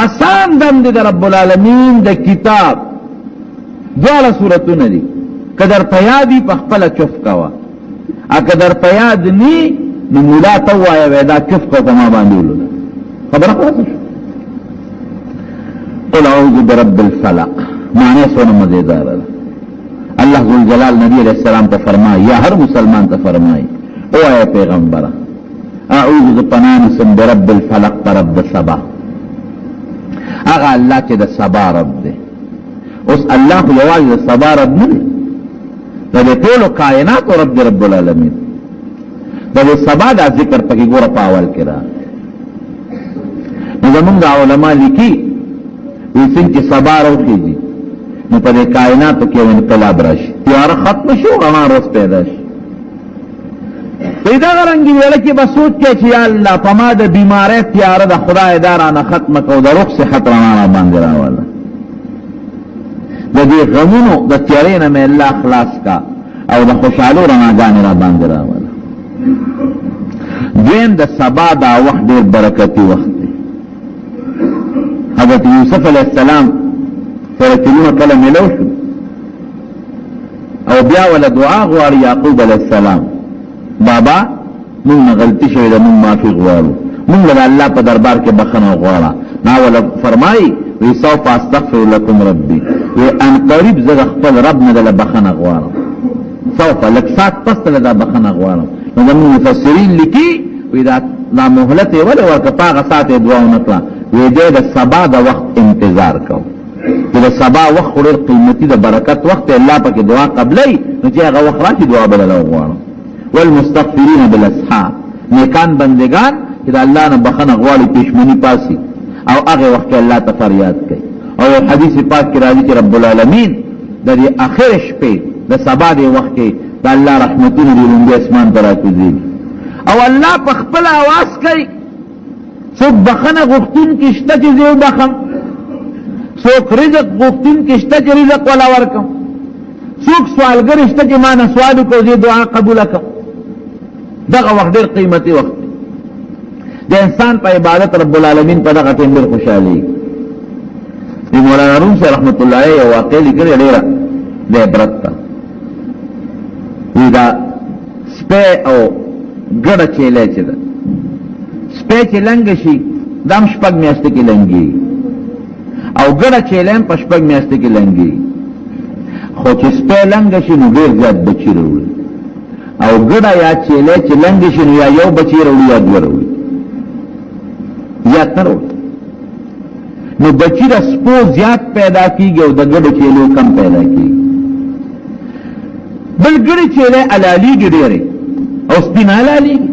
آسان دم دی رب العالمین د کتاب دواړه سورتونه دي قدر پیادی په خپل چف کوا ا قدر پیاد نی نو مولا توایا ودا چف کو ما باندې ولول خبره خلاص قل اعوذ برب الفلق معنی سونه مزیدار اللہ ذو الجلال نبی علیہ السلام ته فرمای یا هر مسلمان ته فرمای او اے پیغمبر اعوذ بپنان سم برب الفلق رب سبا اغا اللہ چې د سبا رب دے اس اللہ یواز د سبا رب نه د ټول کائنات رب رب العالمین د سبا دا ذکر پکې ګوره پاول کړه نو زمونږ علماء لیکي وی څنګه سبا راوخیږي نو په کائناتو کې انقلاب راشي تیار ختم شو رڼا روز پیدا شي پیدا غرنګي ویل کې بس سوچ کې چې الله په ما د بیمارۍ تیار د خدای دارانه ختم کو د روح صحت رڼا باندې راواله د دې غمونو د تیارې نه مې الله خلاص کا او د خوشاله رڼاګانې را باندې راواله دین د سبا دا وخت ډېر برکتي وخت دی حضرت یوسف علیہ السلام سره کلمه کله ملو شو او بیا ول دعا غواړي یعقوب علیہ السلام بابا مونږ غلطی شوی ده مونږ معافي غواړو مونږ له الله په دربار کې بخښنه غواړه نا ول فرمای وی سوف استغفر لكم ربي وی ان قریب زه خپل رب نه له بخښنه غواړم سوف لک سات پس له بخښنه غواړم زمون مفسرین لکی وی دا مهلت ولی ورکا پاغا سات دعاو نکلا وی دے دا سبا دا وقت انتظار کو کہ دا سبا وقت خورر قیمتی دا برکت وقت اللہ پاک دعا قبلی نو چی اگا وقت راشی دعا بلالو غوارو والمستغفرین بالاسحار نیکان بندگان کہ دا اللہ نا بخن اغوالی پیشمنی پاسی او اغی وقت کے اللہ تفریاد کئی اور حدیث پاک کی راضی کی رب العالمین دا دی آخر شپے دا سبا دے وقت کے دا اللہ رحمتون دی لنگی اسمان پر آتو زیگی او اللہ پخپل آواز کئی سوک بخن غفتون کشتا چی زیو بخم سوک رزق غفتون کشتا چی رزق والا ورکم سوک سوالگر اشتا چی مانا سوالو کو زی دعا قبول کم دغه وقت دیر قیمتی وقت دے انسان پا عبادت رب العالمین پا دغا تیم دیر خوشحالی دی مولانا روم سے رحمت اللہ علیہ واقعی لکر لیرہ دے برتا وی دا سپے او گڑا چیلے چی دا سپے چی لنگ شی دام شپگ میاستے کی لنگی او گڑا چیلیں پا شپگ میاستے کی لنگی خو چی سپے لنگ شی نو دیر زیاد بچی روڑی او گڑا یا چیلے چی لنگ شی نو یا یو بچی روڑی یا دو روڑی زیاد نروڑی نو بچی را سپو زیاد پیدا کی گئے او دا گڑا چیلو کم پیدا کی بل گڑی چیلے علالی گی دیرے او سپین علالی گی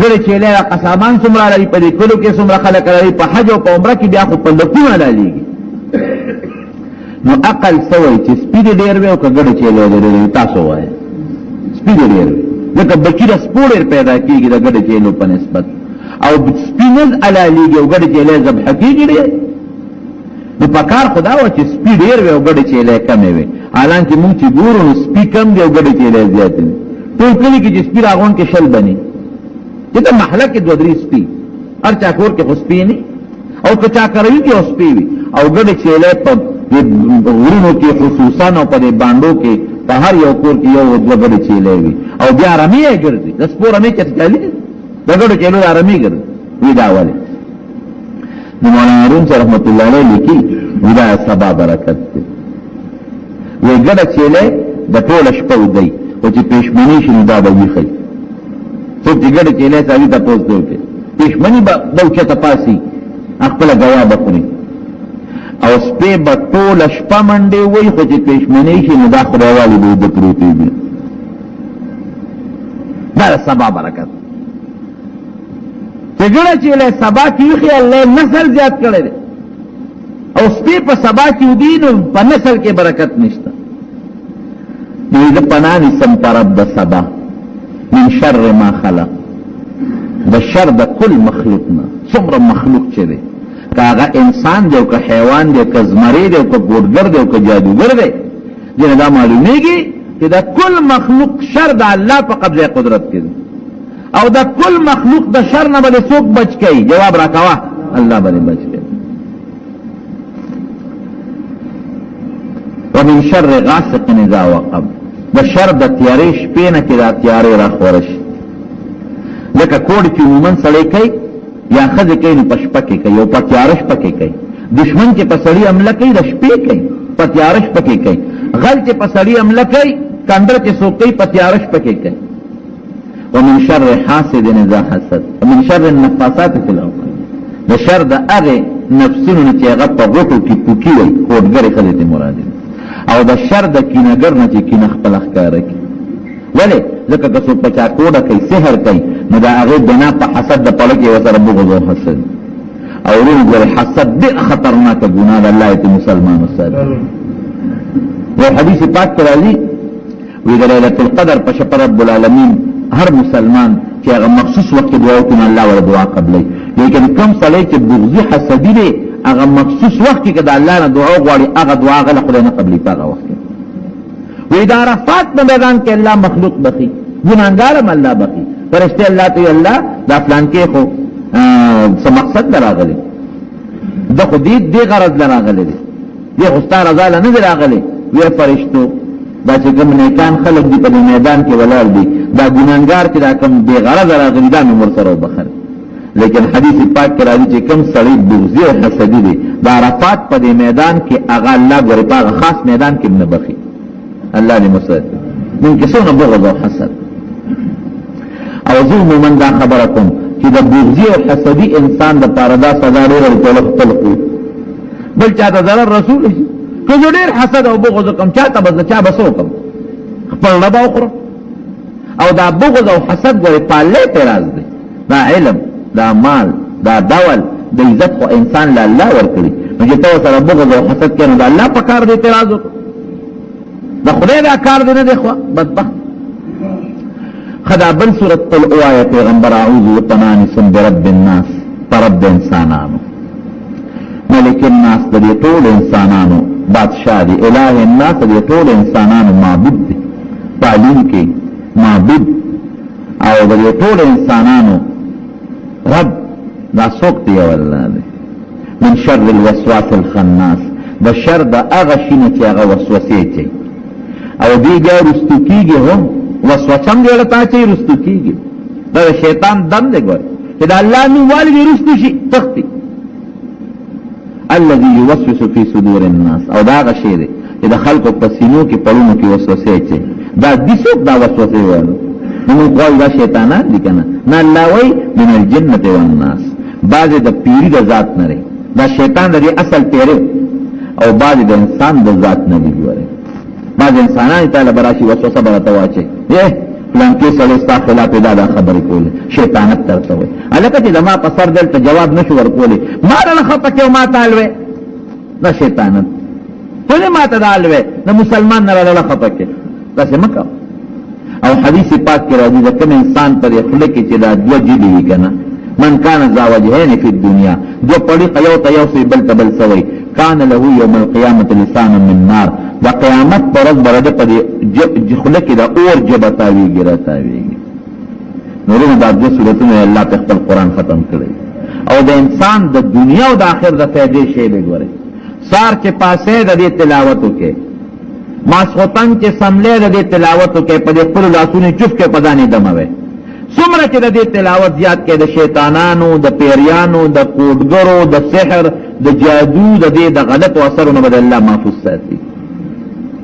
گڑی چیلے را قسامان سمرا علالی پا دیکلو کے سمرا خلق علالی پا حج و پا عمرہ کی بیا خود پا لکون علالی گی نو اقل سوئی چی سپید دیر وے او که گڑی چیلے دیر تاسو آئے سپید دیر وے لیکن بچی را سپو دیر پیدا کی گی دا گڑی چیلو پا نسبت او سپینز علالی گی او گڑی چیلے زبح کی گی دیر نو پکار خدا و چې سپی ډیر وي او ګډه چیلې کمې وي حالانکه مونږ چې ګورو نو سپی کم دی او ګډه چیلې زیات دي ټول کلی کې چې سپی راغون کې شل بني چې د محله کې دوه درې سپی هر چا کور کې خو سپی نه او که چا کوي کې سپی وي او ګډه چیلې په غرونو کې خصوصا او په باندو کې په هر یو کور کې یو دوه ګډه چیلې وي او بیا رمي یې ګرځي د سپور رمي چې چالي د ګډه چیلو رمي ګرځي وی دا واله مولانا روم سے رحمت اللہ علیہ لکی ودا سبا برکت دی وی گڑا چیلے دا طول شپو دی و چی پیشمنی شنو دا بگی خی سوک چی گڑا چیلے ساوی تا پوز دو کے پیشمنی با دو چتا پاسی اخپل گوا بکنی او سپی با طول شپا منڈے وی خو چی پیشمنی شنو دا خداوالی بو دکروتی دی دا سبا برکت چگڑا چیلے سبا کیوخی اللہ نسل زیاد کرے دے او سپی پا سبا کیو دینو پا نسل کے برکت نشتا نوید پنانی سم پرب دا سبا من شر ما خلق دا شر دا کل مخلوقنا سمر مخلوق چے دے کہ آغا انسان دے او کہ حیوان دے او کہ زمری دے او کہ گوڑگر دے او کہ جادوگر دے جنہ دا معلومی گی کہ دا کل مخلوق شر دا اللہ پا قبض قدرت کے دے او دا کل مخلوق دا شر نہ بلے سوک بچ گئی جواب رکھوا اللہ بلے بچ گئی ومن شر غاسق اذا وقب دا شر دا تیارے شپینا کی دا تیارے را خورش لکا کوڑ چی عمومن سڑے کئی یا خز کئی نو پشپکے کئی او پا تیارش پکے کئی دشمن کے پسڑی عملہ کئی دا شپے کئی پا تیارش پکے کئی غل چی پسڑی عملہ کئی کندر چی سوک کئی پا تیارش پکے کئی ومن شر حاسد اذا حسد ومن شر النفاسات في العقد دا شر دا اغه نفسونو چې هغه په غوټو کې پوکي وي کوډګر خلک مراد او دا شر د کینګر نه چې کینه خپل ښکار کوي ولی ځکه که څوک پچا کوډه کوي سحر کوي نو دا هغه بنا په حسد د پړه کې وسره بغض او حسد او ورغه حسد ډېر خطرناک ګناه ده الله دې مسلمانانو سره و حدیث پاک کې راځي وی د ليله القدر په شپه رب العالمین ہر مسلمان چې هغه مخصوص وخت دعا کوي الله ور دعا قبلې لیکن کم صلی چې بغضی حسدی دی هغه مخصوص وخت کې د الله نه دعا غواړي هغه دعا غل خدای نه قبلې هغه وخت وی دا عرفات په میدان کې الله مخلوق بخي ګناګارم الله بخي فرشته الله ته الله دا پلان کې خو څه مقصد دراغلي د خو دې غرض دراغلي دې خو ستاره رضا نه دراغلي وی فرشتو دا چې کوم نیکان خلق دی په میدان کې ولال دي دا ګناګار چې دا کوم بے غرض راغلي دا نور سره وبخل لیکن حدیث پاک کې راځي چې کوم سړی بغضی او حسدی دی دا عرفات په میدان کې هغه الله غره په خاص میدان کې نه بخي الله دې مسعود من کسونه بغض او حسد. او زه مومن دا خبره کوم چې د بغضي او حسدي انسان د پاره دا سزا ډېره ورکول خپل خو بل چاته ضرر رسول شي. که زه ډېر حسد او بغض کوم چاته به چا به څه وکړم؟ خپل ربا وخورم. او دا بغض او حسد ګورې پالې اعتراض دی. دا علم، دا مال، دا دول، د عزت خو انسان له الله ورکړي. نو چې ته سره بغض او حسد کوې نو د الله په کار دی اعتراض وکړو. د خدای دا کار دی نه دی خو بدبخت. خدا بل صورت قل اوایا پیغمبر اعوذ وطنانسم برب الناس پرب انسانانو ملک الناس دی طول انسانانو بادشاہ دی الہ الناس دی طول انسانانو معبود دی تعلیم کی معبود او دی طول انسانانو رب دا سوک دی والله دی من شر الوسواس الخناس دا شر دا اغشین چی اغا وسوسی چی او دی گیا رستو کی گی هم وسوسم دی لتا چي رستو کیږي دا شیطان دم دی ګور چې دا الله نو والي رستو شي تختی الذي يوسوس في صدور الناس او دا غشي دی چې د خلکو په سینو کې پړونو کې وسوسه چي دا ديسو دا وسوسه وایي نو قول دا شیطانان دي کنه نه الله وای من الجنه والناس بعض د پیری د ذات نه لري دا شیطان د اصل پیری او بعض د انسان د ذات نه دی ګوره بعض انسانان تعالی براشي وسوسه برته واچي پلان کې سره ستا خلاف دا خبرې کولې شیطانت ترته وي الکه چې ما په سر دلته جواب نشو ورکولې ما له خطه کې ما تعالی دا شیطانت ټول ما تعالی نو مسلمان نه له خطه کې دا څه او حدیث پاک کې راځي چې کوم انسان پر خلق کې چې دا دوه جدي وي کنه من کان ذا وجهین فی الدنيا جو پړی قیو ته یو سی بل تبل سوی کان له یوم القیامت لسان من نار دا قیامت پر ورځ برده په خلق کې دا اور جبتاوی ګرتاوی نورونه دا د سورته الله په خپل قران ختم کړی او د انسان د دنیا او د آخرت د فائدې شی به ګوري سار کې پاسه د دې تلاوت وکي ماسوتن کې سملې د دې تلاوت وکي په خپل لاسونو چوف کې پدانې دموي څومره چې د دې تلاوت زیات کې د شیطانانو د پیریانو د کوډګرو د سحر د جادو د دې د غلط اثرونو بدل الله محفوظ ساتي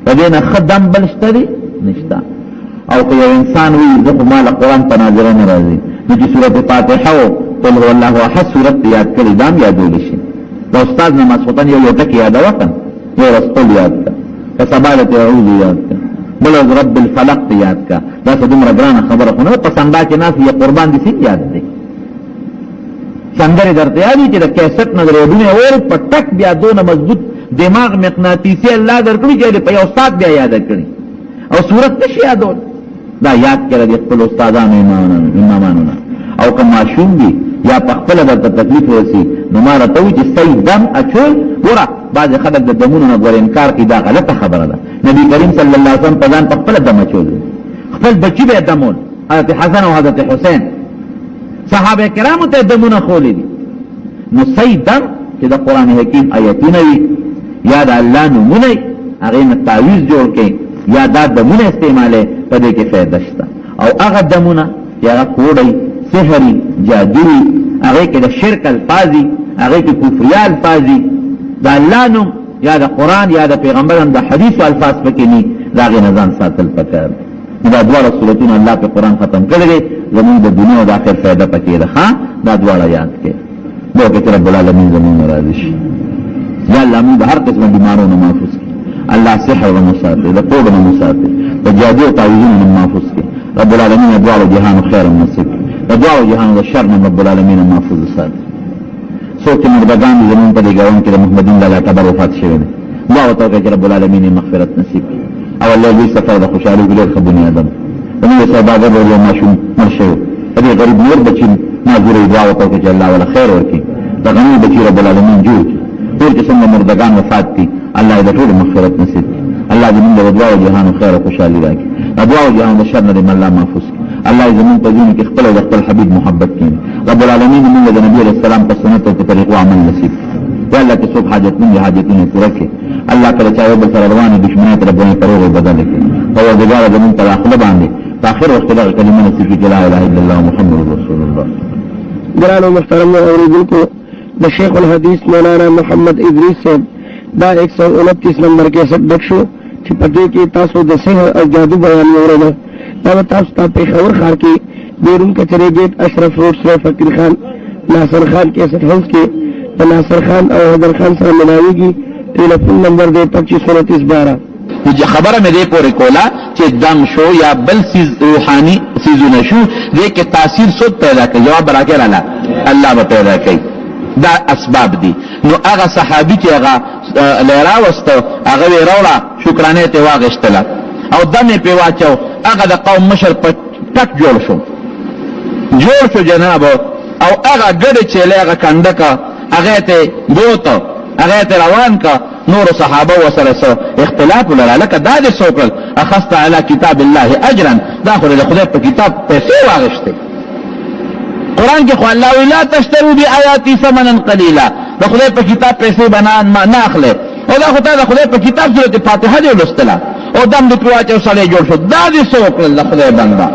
پدې نه خدام بلشتري نشتا او که یو انسان وي ځکه مال قرآن په ناظره ناراضي نو چې سورته فاتحه او قل هو الله احد سورته یاد کړي دام یادول شي دا استاد نه مسوتن یو ټکی یاد وکړ یو رسول یاد کړ فسبالت اعوذ یاد کړ بل رب الفلق یاد کا دا څه دومره ګرانه خبره خو نه په سندا کې ناس یې قربان دي سي یاد دي څنګه درته یادي چې د کیسټ نظر ودونه اور په ټک بیا دونه مضبوط دماغ مقناطیسي الله درکړي چې په یو استاد بیا یاد کړي او صورت نشي یادول دا یاد کړه د خپل استادانو امامانو او کما شوم دي یا په خپل د تکلیف ورسي نو ما راته چې سید دم اچول ورا بعض خلک د دمونو نه ور انکار کوي دا غلطه خبره ده نبی کریم صلی الله علیه وسلم په ځان په خپل دم اچول خپل بچی به دمون حضرت حسن او حضرت حسین صحابه کرامو ته دمونه خولې دي نو سید دم چې د قران حکیم آیتونه وي یا د الله نومونه هغه نه تعویذ جوړ کړي یا دا دمونه استعماله په دې کې فائدہ شته او هغه دمونه یا کوړی سحری جادوی هغه کې د شرک الفاظي هغه کې کفر الفاظي دا الله نوم یا د قران یا د پیغمبرانو د حدیث او الفاظ پکې نه داغه نظام ساتل پکار دا دواړه سورتونه الله په قران ختم کړل زموږ د دنیا او د آخرت فائدہ پکې ده ها دا دواړه یاد کړئ دوی رب العالمین زموږ راضي شي یا الله موږ هر قسم بیمارونو محفوظ کړي الله صحه او مساعده د ټول مساعده د جادو او تعویذونو محفوظ کړي رب العالمین دعا جهان خیر نصیب دعا جهان د شر نه رب العالمین محفوظ ساتي سوچ مردگان زمون په دیګاون کې د محمدین الله تعالی وفات شوی دی دعا وکړه چې رب العالمین مغفرت نصیب کړي او الله دې سفر د خوشالۍ ګلر خبرونه ادم موږ سبب ورو ماشوم مرشو دې غریب نور بچی ناظر دعا وکړه چې الله ولا خیر ورکړي دا غنی بچی رب العالمین جوړ ټول چې څنګه مردگان وفات دي الله دې ټول مغفرت نصیب کړي الله دې موږ د دعا جهان خیر او خوشالۍ راکړي دعا جهان د شر نه الله محفوظ الله زمون په دین کې خپل د خپل حبيب محبت کړي رب العالمین موږ د نبی علیہ السلام په سنت او طریقو عمل نصیب یا الله کې څوک حاجت نه حاجتونه پوره کړي الله کله چا یو بل سره روانه دښمنه تر باندې پرېږي بدل کړي او د ګار زمون په اخر باندې په اخر وخت د کلمه نصیب کړي لا اله الا الله محمد رسول الله ګرانو محترم اوریدونکو د شیخ الحدیث مولانا محمد ادریس صاحب دا 129 نمبر کې سبق شو چې په دې کې تاسو د سحر او جادو بیان اورئ. دا به تاسو ته پېښور ښار کې بیرون کچرې ګیټ اشرف روډ سره فقیر خان ناصر خان کیسټ هاوس کې د ناصر خان او حیدر خان سره ملاویږي. ټلیفون نمبر دی 252912. خبره مې دې پورې کوله چې دم شو یا بل سیز روحاني سیزونه شو دې کې تاثیر سود پیدا کوي. جواب راکړه لاله الله به پیدا کوي. دا اسباب دي. نو هغه صحابي چې هغه لرا واستو هغه وروړه شکرانه ته واغشتله او دمه په واچو هغه د قوم مشر په ټک جوړ شو جناب او هغه ګډه چې هغه کنده هغه ته بوته هغه ته روان کا. نور صحابه وسره اختلاف لرا لکه دا د سوکل اخذت علی کتاب الله اجرا دا خو د خدای په کتاب پیسې واغشته. قرآن کې خو الله لا تشتروا بآیاتی ثمنا قلیلا د خدای په کتاب پیسې بنان ما نه اخلي او دا خو ته د خدای په کتاب سورۃ فاتحه دی ولستله او دم د پرواتو سره جوړ شو. دا د سوکل د خدای بندا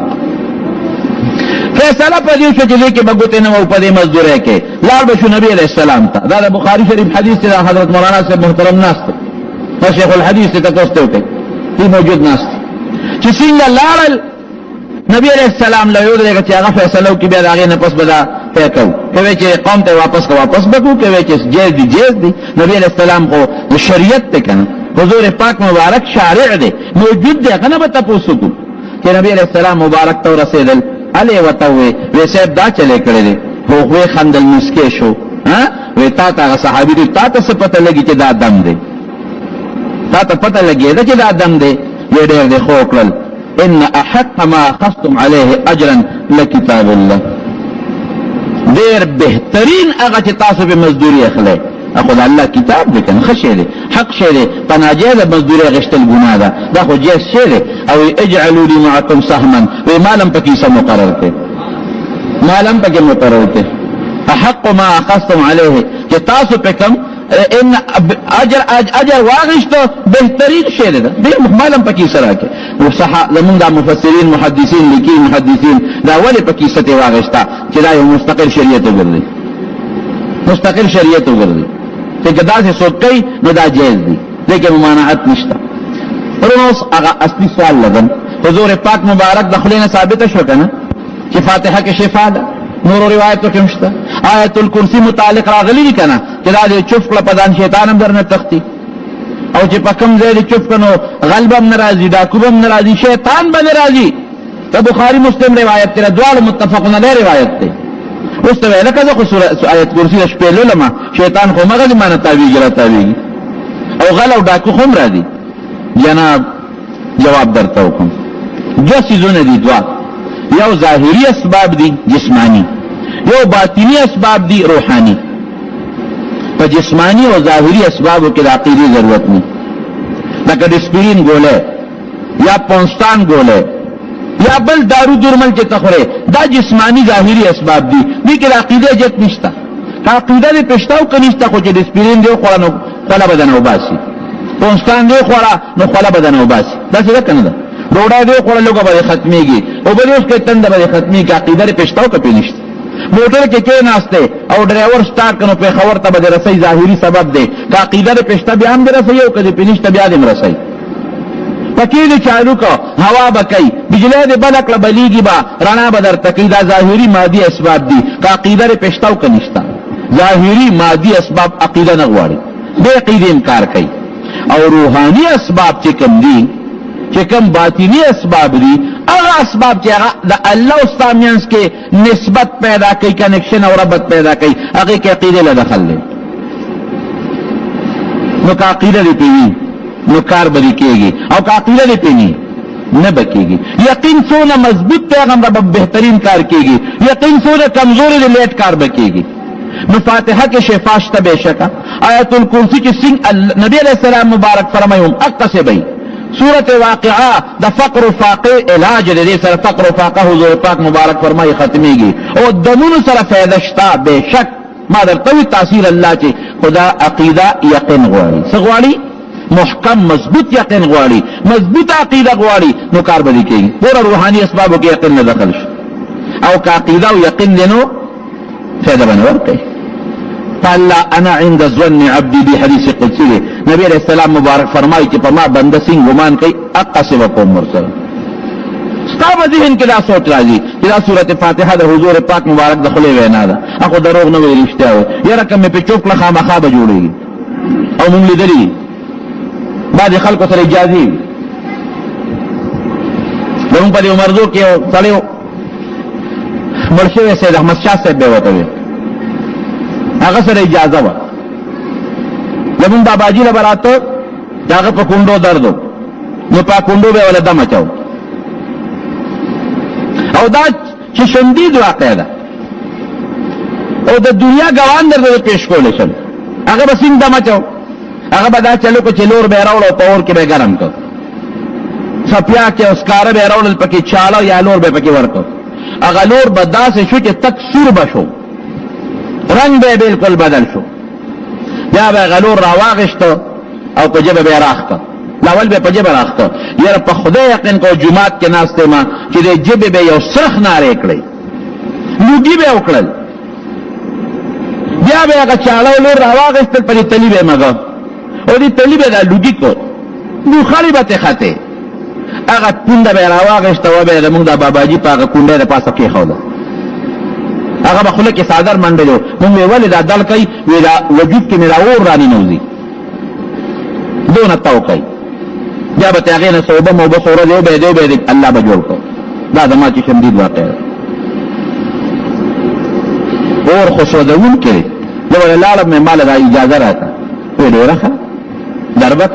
فیصله په دې چې دې کې بغوته نه او په دې مزدوره کې لاړ بشو نبی علیہ السلام ته. دا د بخاری شریف حدیث دی. حضرت مولانا صاحب محترم ناست شیخ الحدیث ته تاسو ته دی موجود ناست چې څنګه لاړل نبی علیہ السلام له یو دغه چې هغه فیصله وکړي بیا هغه نه پس بدا پېکاو کوي چې قوم ته واپس بکو کوي چې جیز دی. نبی علیہ السلام خو شریعت ته کنه حضور پاک مبارک شارع دی موجود دی کنه به تاسو کو چې نبی علیہ السلام مبارک ته رسیدل علی وتوي وې صاحب دا چلے کړی دی هو خندل مسکه شو ها وې تا صحابي دي تا ته پته لګی چې دا دم دی تا ته پته لګی دا چې دا دم دی وې ډېر دی خو کړل ان احق ما اخذتم عليه اجرا لكتاب الله. ډېر بهترین هغه چې تاسو به مزدوري اخلئ اخو د الله کتاب دی کنه خشه دی حق شه دی پناجه د مزدوري غشتل ګناه ده دا خو جیس شه دی او اجعلوا لي معكم سهما و مالم پکې سم مقرر کړي مالم پکې مقرر کړي حق ما اخذتم عليه چې تاسو پکم ان اجر واغشتو بهترین شی ده دې مالم پکې سره کې وصحه زمونږ مفسرین محدثین لیکي محدثین دا ولې پکې ستې واغشتا چې دا یو مستقل شریعت وګرځي مستقل شریعت وګرځي چې کدا سے سوکای نو دا جایز دي لیکن ممانعت نشته. ورنوس هغه اصلي سوال لګم حضور پاک مبارک دخلینه ثابت شو کنه چې فاتحه کې شفا ده. نور روایتو کې مشته آیت الکرسی متعلق راغلی کنه چې دا دې چوف کړه پدان شیطان هم درنه تختی او چې پکم دې چوف کنو غلبم ناراضي دا کوبم ناراضي شیطان به ناراضي. ته بخاری مسلم روایت تر دوال متفقون علیه روایت ده. اوس ته لکه زه خو آیت کرسی شپې لولما شیطان خو مغه مانه تعویږي را تعویږي او غلو ډاکو هم را دي. جناب جواب درته وکم جو سيزونه دي دوا یو ظاهری اسباب دي جسمانی یو باطنی اسباب دي روحانی. په جسمانی او ظاهری اسبابو کې د عقیدې ضرورت نه لکه ډسپرین ګوله یا پونستان ګوله یا بل دارو درمل چې تخوره دا جسمانی ظاهری اسباب دي دې کې عقیده جت نشته. کا عقیده دې پښتاو کنيشته خو چې ډسپرین دی خو نو خلا بدن وباسي پونستان دی خو نو خلا بدن وباسي دا څه کنه ده روډا دی خو لوګه به ختميږي او بل اوس کې تند به ختمي کا عقیده دې پښتاو کپی نشته. موټر کې ناشته او ډرایور سٹارټ کنو په خبر ته به رسي ظاهری سبب دی کا عقیده دې پښتا بیا هم رسي او کدي پینشته بیا دې رسي پکې دې چالو کو هوا بکای بجلی دې بلک لبلیږي با رانا بدر تکیدا ظاهری مادي اسباب دي کا عقیده دې پښتاو کنيشته. ظاهری مادي اسباب عقیده نه غواړي دې عقیده انکار کوي او روحاني اسباب چې کوم دي چې کوم باطنی اسباب دي هغه اسباب چې هغه د الله استامینس کې نسبت پیدا کوي کنیکشن او ربط پیدا کوي هغه کې عقیده له دخل لري. نو کا عقیده دې پیږي نو کار بری کېږي او کا عقیده دې پیږي نه بکېږي. یقین څونه مضبوط پیغمبر به بهترین کار کېږي یقین څونه کمزوري لیټ کار بکېږي. نو فاتحه کې شفا شته بشکا آیت الکرسی کې څنګه نبی علیہ السلام مبارک فرمایوم اقصبی سورۃ واقعہ د فقر فاقه علاج دې سره فقر فاقه حضور پاک مبارک فرمایي ختميږي او دمونو سره فائدہ شته بشک ما درته تاثیر الله چې خدا عقیده یقین غواړي سغواړي محکم مضبوط یقین غواړي مضبوط عقیده غواړي نو کار به کوي پورا روحاني اسبابو کې یقین نه دخل شي او کا عقیده او یقین دینو فائدہ بنور کوي الله انا عند ظن عبدي بی حدیث قدسی دی نبی علیہ السلام مبارک فرمائی کہ پما بندہ سنگ گمان کئی اقصب قوم مرسل ستاب ذہن کی دا سوچ راجی کہ دا سورت فاتحہ دا حضور پاک مبارک دخلے وینا دا اخو دروغ نوی رشتہ ہوئے یہ رقم میں پہ چوک لخا مخاب جوڑے گی او من لدری بعد خلق سر اجازی لهم پا دی عمردو کیو سڑیو مرشوے سید احمد شاہ صاحب بے وطوے آغا سر اجازہ وا لهم بابا جی لبراتو داغا پا کنڈو دردو نو پا کنڈو بے والا دم اچاو او دا چی شندید واقع دا او دا دنیا گوان در دا پیش کولے شن آغا با سنگ دم اچاو آغا با دا چلو کو چلور بے روڑا پاور کے بے گرم کو سپیا کے اسکار بے روڑا پکی چالا یا لور بے پکی ورکو آغا لور با دا سے شو چی تک سور بشو رنگ بے بالکل بدل شو یا بے غلور راواغشتو او پا جب بے راختا لاول بے پا جب راختا یر پا خدا یقین کو جماعت کے ناستے ما چی دے جب بے یو سرخ نارے اکڑی لوگی بے اکڑل یا بے اگا چالاو لور راواغشتل پا دی تلی بے مگا او دی تلی بے دا لوگی کو دو خالی باتے خاتے اگا پوند بے راواغشتا و بے دا مونگ دا بابا جی پا اگا کونڈے دا پاسا کی خوادا اگا بخلق کے صادر منڈے جو مونگ ولی دا دل کئی ویدا وجود کی میرا اور رانی نوزی دون اتاو کئی جا بتے اغین صوبہ موبہ سورہ دیو بے اللہ بجوڑ کو دا دما چی شمدید واقع ہے اور خوشودون کے جب لالب میں مال دا اجازہ رہتا وہ دے رکھا دربت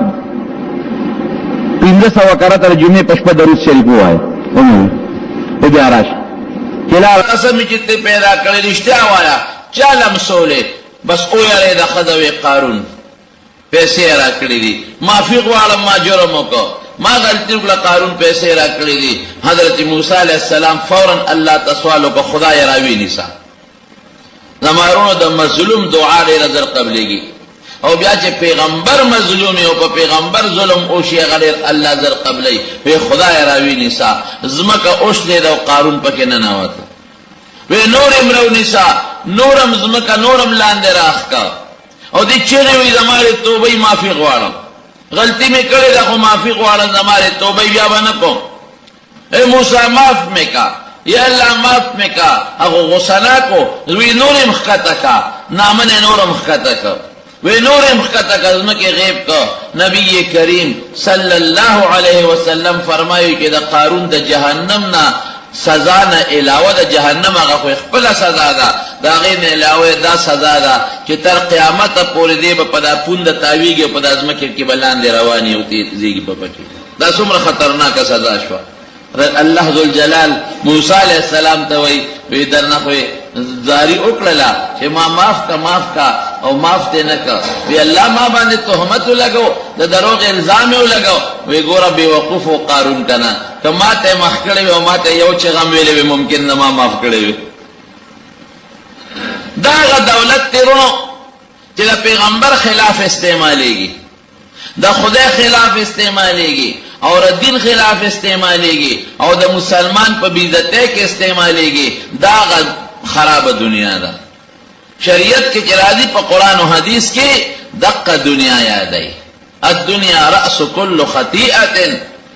پندرہ سوا کرتا جمعے پشپا درود شریف ہوا ہے وہ بیاراش کلا قسم جتے پیدا کرے رشتہ وایا چالم سولے بس او یارے دا خدوے قارون پیسے را کری دی معافی غوالم ما جرمو کو ما غلطی کلا قارون پیسے را کری دی حضرت موسیٰ علیہ السلام فوراً اللہ تسوالو کو خدا یراوی نیسا زمارونو دا مظلوم دعا دے نظر قبلے گی او بیا چې پیغمبر مظلومی او په پیغمبر ظلم اوشی غیر الله زر قبلی وی خدای راوی نسا زمکه اوش دې دا قارون پکې نه نوات وی نور امرو نسا نورم زمکه نورم لاندې راخکا او دې چې وی زماره توبه معافی غواړم غلطی می کړې دا خو معافی غواړم زماره توبه بیا باندې کو اے موسی معاف میکا یا اللہ معاف میکا هغه غسنا کو وی نورم خطا کا نامنه نورم خطا کا وی نور مخطا کزمہ کے غیب کا نبی کریم صلی اللہ علیہ وسلم فرمائی کہ دا قارون دا جہنم نا سزا نا علاوہ دا جہنم آگا کوئی خپلا سزا دا دا غیر علاوہ دا سزا دا کہ تر قیامت پوری دے با پدا پوند تاویگی پدا ازمکر کی بلان دے روانی ہوتی زیگی با پکی دا سمر خطرناک سزا شوا اللہ ذوالجلال موسیٰ علیہ السلام تاوی وی درنا خوی زاری اکڑلا کہ ما معاف کا او معاف تے نکا وی اللہ ما باندے تہمت لگو دا دروغ الزام لگو وی گورا بے وقوف و قارون کنا کہ ما تے مخ کڑے وی و ما تے یو چی غم ویلے وی ممکن نما معاف کڑے وی داغا دولت تیرونو چی دا پیغمبر خلاف استعمالے گی دا خدا خلاف استعمالے گی اور دین خلاف استعمالے گی اور دا مسلمان پا بیزتے کے استعمالے گی داغا خراب دنیا دا شریعت کے چرازی پا قرآن و حدیث کے دق دنیا یاد آئی الدنیا رأس کل خطیئت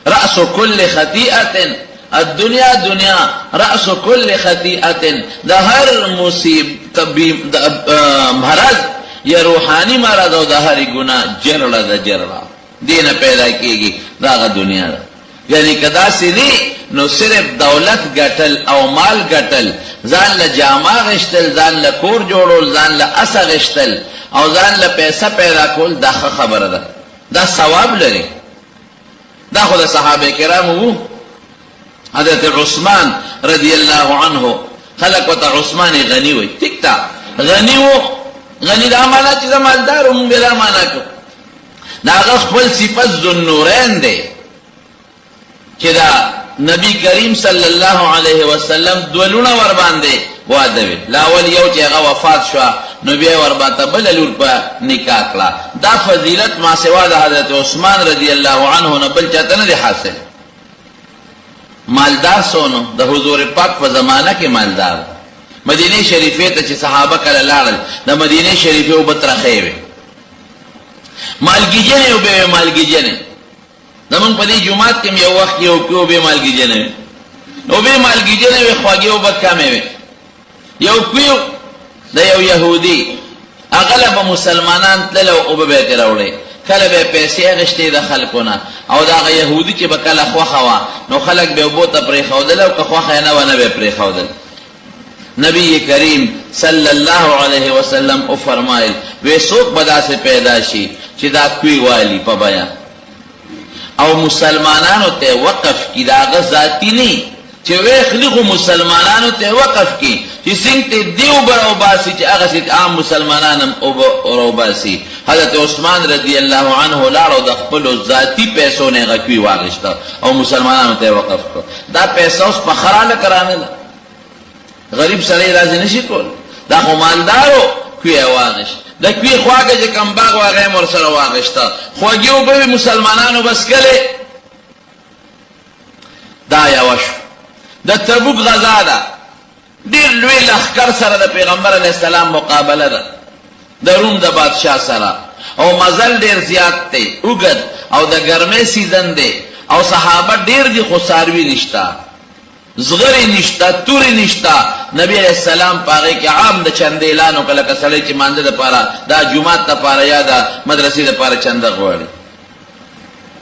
رأس کل خطیئت الدنیا دنیا رأس کل خطیئت دا ہر مصیبت مرض یا روحانی مرض او دا ہر گناہ جرڑا دا جرڑا دین پیدا کی گی داغا دنیا دا یعنی کدا سی دی نو صرف دولت گٹل او مال گٹل زان لجامع غشتل زان لکور جوڑول زان لأسا غشتل او زان لپیسا پیدا کول دا خبر دا دا ثواب لري دا خود صحابه کرام وو حضرت عثمان رضی اللہ عنہ خلق وتا عثمان غنی وی ٹھیک غنی وو غنی دا مانا چیز مالدار ہوں بلا مانا کو ناغا خپل صفت ذوالنورین دے چیزا نبی کریم صلی اللہ علیہ وسلم دولونا وربان دے وادوی لاول یو چیغا وفات شوا نبی ورباتا بللور پا نکاکلا دا فضیلت ما سوا دا حضرت عثمان رضی اللہ عنہ نبل چاہتا نا دے حاصل مالدار سونو دا حضور پاک پا زمانہ کے مالدار مدینه شریفه ته چې صحابه کله لاړل د مدینه شریفه او بترخې وي مالګیجنې او به مالګیجنې زمون په دې جمعات کې یو وخت یو کو به مالګیجنې او به مالګیجنې وي خواږه او بکامې وي یو کو د یو يهودي اغلب مسلمانان تلو او به ته راوړي کله به پیسې غشتي د خلکونه او دا يهودي چې به کله خوخه وا نو خلک به وبوته پرې خودل او که خوخه نه ونه به پرې خودل نبی کریم صلی الله علیه وسلم او فرمایل وې څوک بدا سے پیدا شي چې دا کوي والی په بیا او مسلمانانو ته وقف کی دا ذاتی نه چې وې خلقو مسلمانانو ته وقف کی چې څنګه دیو برو باسي چې هغه چې عام مسلمانانم او برو باسي حضرت عثمان رضی الله عنه لاړو د خپل ذاتی پیسو نه غوي واغشته او مسلمانانو ته وقف کړ دا پیسې اوس په خراله کرانه غریب سړی راځي نشي کول دا خو مالدارو کوي واغش دا کوي خواږه چې کم باغ واغې مر سره واغشته خوږیو به مسلمانانو بس کله دا یوش د تبوک غزا ده ډیر لوی لخر سره د پیغمبر علی السلام مقابله ده د روم د بادشاہ سره او مزل ډیر زیات دی وګد او د ګرمه سیزن دی او صحابه ډیر دي خو ساروی نشتا زغری نشتا توری نشتا نبی علیہ السلام پاگے کہ عام دا چند اعلانو کلا کسلی چی مانده دا پارا دا جماعت دا پارا یا دا مدرسی دا پارا چند غواری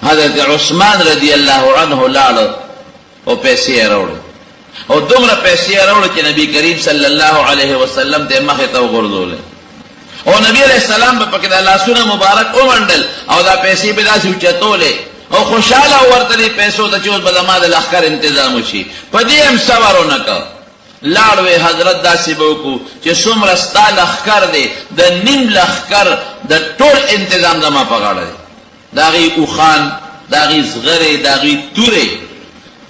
حضرت عثمان رضی اللہ عنہ لالو او پیسی اروڑی او دمرا پیسی اروڑی چی نبی کریم صلی اللہ علیہ وسلم تے مخیطو غردو لے او نبی علیہ السلام با پاکی دا اللہ سنہ مبارک او مندل او دا پیسی بدا سی اچتو لے او خوشاله ورته پیسو ته چې اوس به زما د لښکر انتظام وشي په دې هم صبر ونه کو لاړ وې حضرت داسې به وکړو چې څومره ستا لښکر دی د نیم لښکر د ټول انتظام زما په غاړه دی د هغې اوښان د هغې زغرې د هغې تورې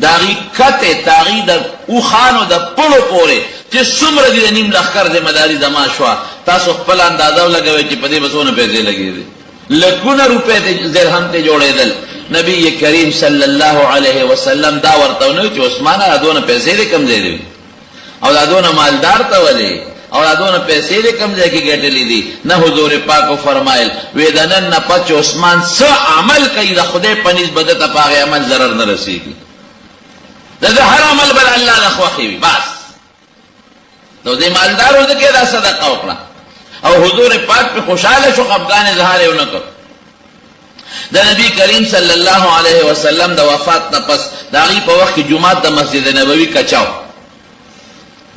د هغې کتې د هغې د اوښانو د پړو پورې چې څومره دي د نیم لښکر ذمهداري زما شوه تاسو خپل اندازه ولګوئ چې په دې به څونه پیسې لګېدې لکونه روپۍ درهم ته جوړېدل نبی کریم صلی اللہ علیہ وسلم دا ورتونو چې عثمان را دونه پیسې دې کم ځای دی او دا دونه مالدار ته ولې او دا دونه پیسې دې کم ځای کې ګټلې دي نه حضور پاک فرمایل وې د نن نه پچ عثمان څه عمل کوي د خدای په نسبت ته پاغه عمل ضرر نه رسیږي دا هر عمل بل الله نه خوښي وي بس نو دې مالدارو دې کې دا صدقه وکړه او حضور پاک په خوشاله شو خفقان اظهار یې ونه کړ د نبی کریم صلی الله علیه وسلم د وفات نه پس د هغې په وخت کې جومات د مسجد نبوي کچاو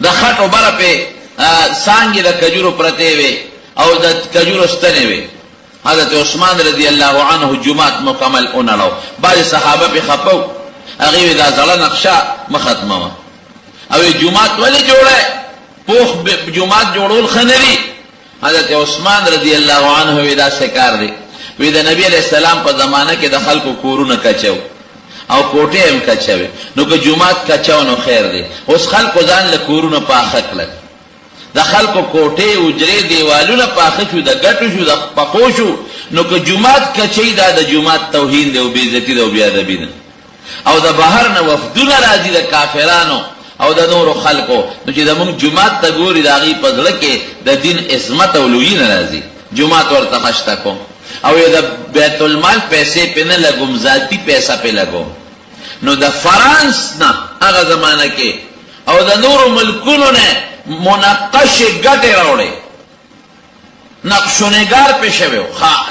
د خټو بره پې څانګې د کجورو پرتې وې او د کجورو ستنې وې حضرت عثمان رضی الله عنه جومات مکمل ونړو بعضې صحابه پې خفه و هغې وې دا زړه نقشه مه ختموه او جومات ولې جوړی پوخ جومات جوړول ښه نه دي حضرت عثمان رضی الله عنه وې دا سکار دی وی د نبی علیہ السلام په زمانه کې د خلکو کورونه کچو او کوټې هم کچوي نو که جمعات کچو نو خیر دی اوس خلکو ځان له کورونه پاخه کړل د خلکو کوټې اجرې دیوالونه پاخه شو د ګټو شو د پخو شو نو که جمعات کچي دا د جمعات توهین دی او بېعزتي دی او بېادبي ده او د بهر نه وفدونه راځي د کافرانو او د نورو خلکو نو چې زموږ جمعات ته ګوري د هغې په زړه کې د دین عظمت او لویي نه راځي جمعات ورته خشته کوم او د بیت المال پیسې پې نه لګوم ذاتي پیسه پې لګوم نو د فرانس نه هغه زمانه کې او د نورو ملکونو نه منقشې ګټې راوړې نقشونګار پې شوی و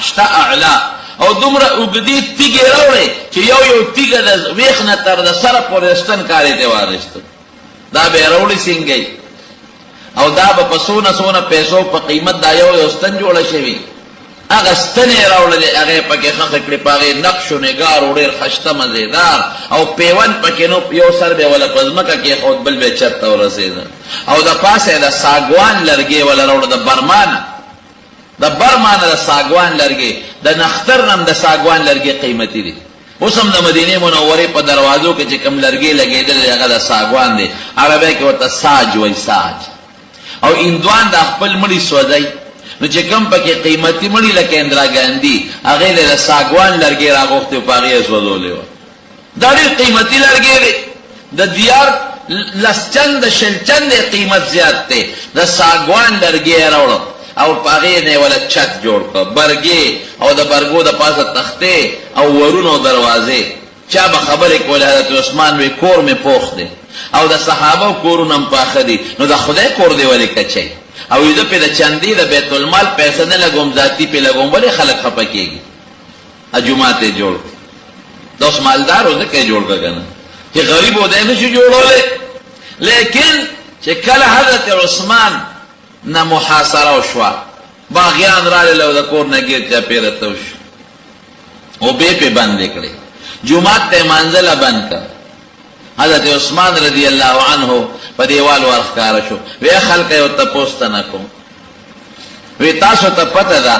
شته اعلا او دومره اوږدې تیږې راوړې چې یو تیږه د ویښ نه تر د سره پورې ستن کارې ته واغېسته دا به یې راوړې څنګه او دا به په څونه پیسو په قیمت دا یو ستن جوړه شوي هغه ستنې راوړلې هغې پکې خښه کړې په هغې نقش و نګار و ډېر ښایسته مزېدار او پیوند پکې نو یو سر به یې وله په ځمکه کېښود بل به یې چرته ورسېده او د پاسه یې د ساګوان لرګې وله راوړه د برمانه د ساګوان لرګې د نختر نه هم د ساګوان لرګې قیمتي دي اوس هم د مدینې منورې په دروازو کې چې کوم لرګې لګېدلې هغه د ساګوان دی عربی کې ورته ساج وایي ساج او هندوان د خپل مړي سوځئ نو چې کم پکې قیمتي مړي لکه اندرا ګاندي هغې له د ساګوان لرګې راغوښتې په هغې یې سوځولې وه دا ډېر قیمتي لرګې دی د دیار لس چند شل چند قیمت زیاد تے دا ساگوان لرگی راوڑا او پاغی نے والا چھت جوڑ کا برگی او دا برگو دا پاسا تختے او ورون او دروازے چا با خبر کولی حضرت عثمان وی کور میں پوخ دے او دا صحابہ کورون ام پاخ دی نو دا خدای کور دے والی کچھئی او ایدو پی دا چندی دا بیت المال پیسہ نے لگوم ذاتی پی لگوم ولی خلق خپکی گی اجماعتے جوڑ دا اس مالدار ہو دے کہ جوڑ کا گنا کہ غریب ہو دے نشو جوڑو لے لیکن چه کل حضرت عثمان نا محاصره شوا باغیان را لو دا کور نگیر چا پیرتوش او بے پہ بند لکڑے جماعت تے منزلہ بند کر حضرت عثمان رضی اللہ عنہ پا دیوال ورخکار شو وی خلق یو تا پوستا نکو وی تاسو تا پتا دا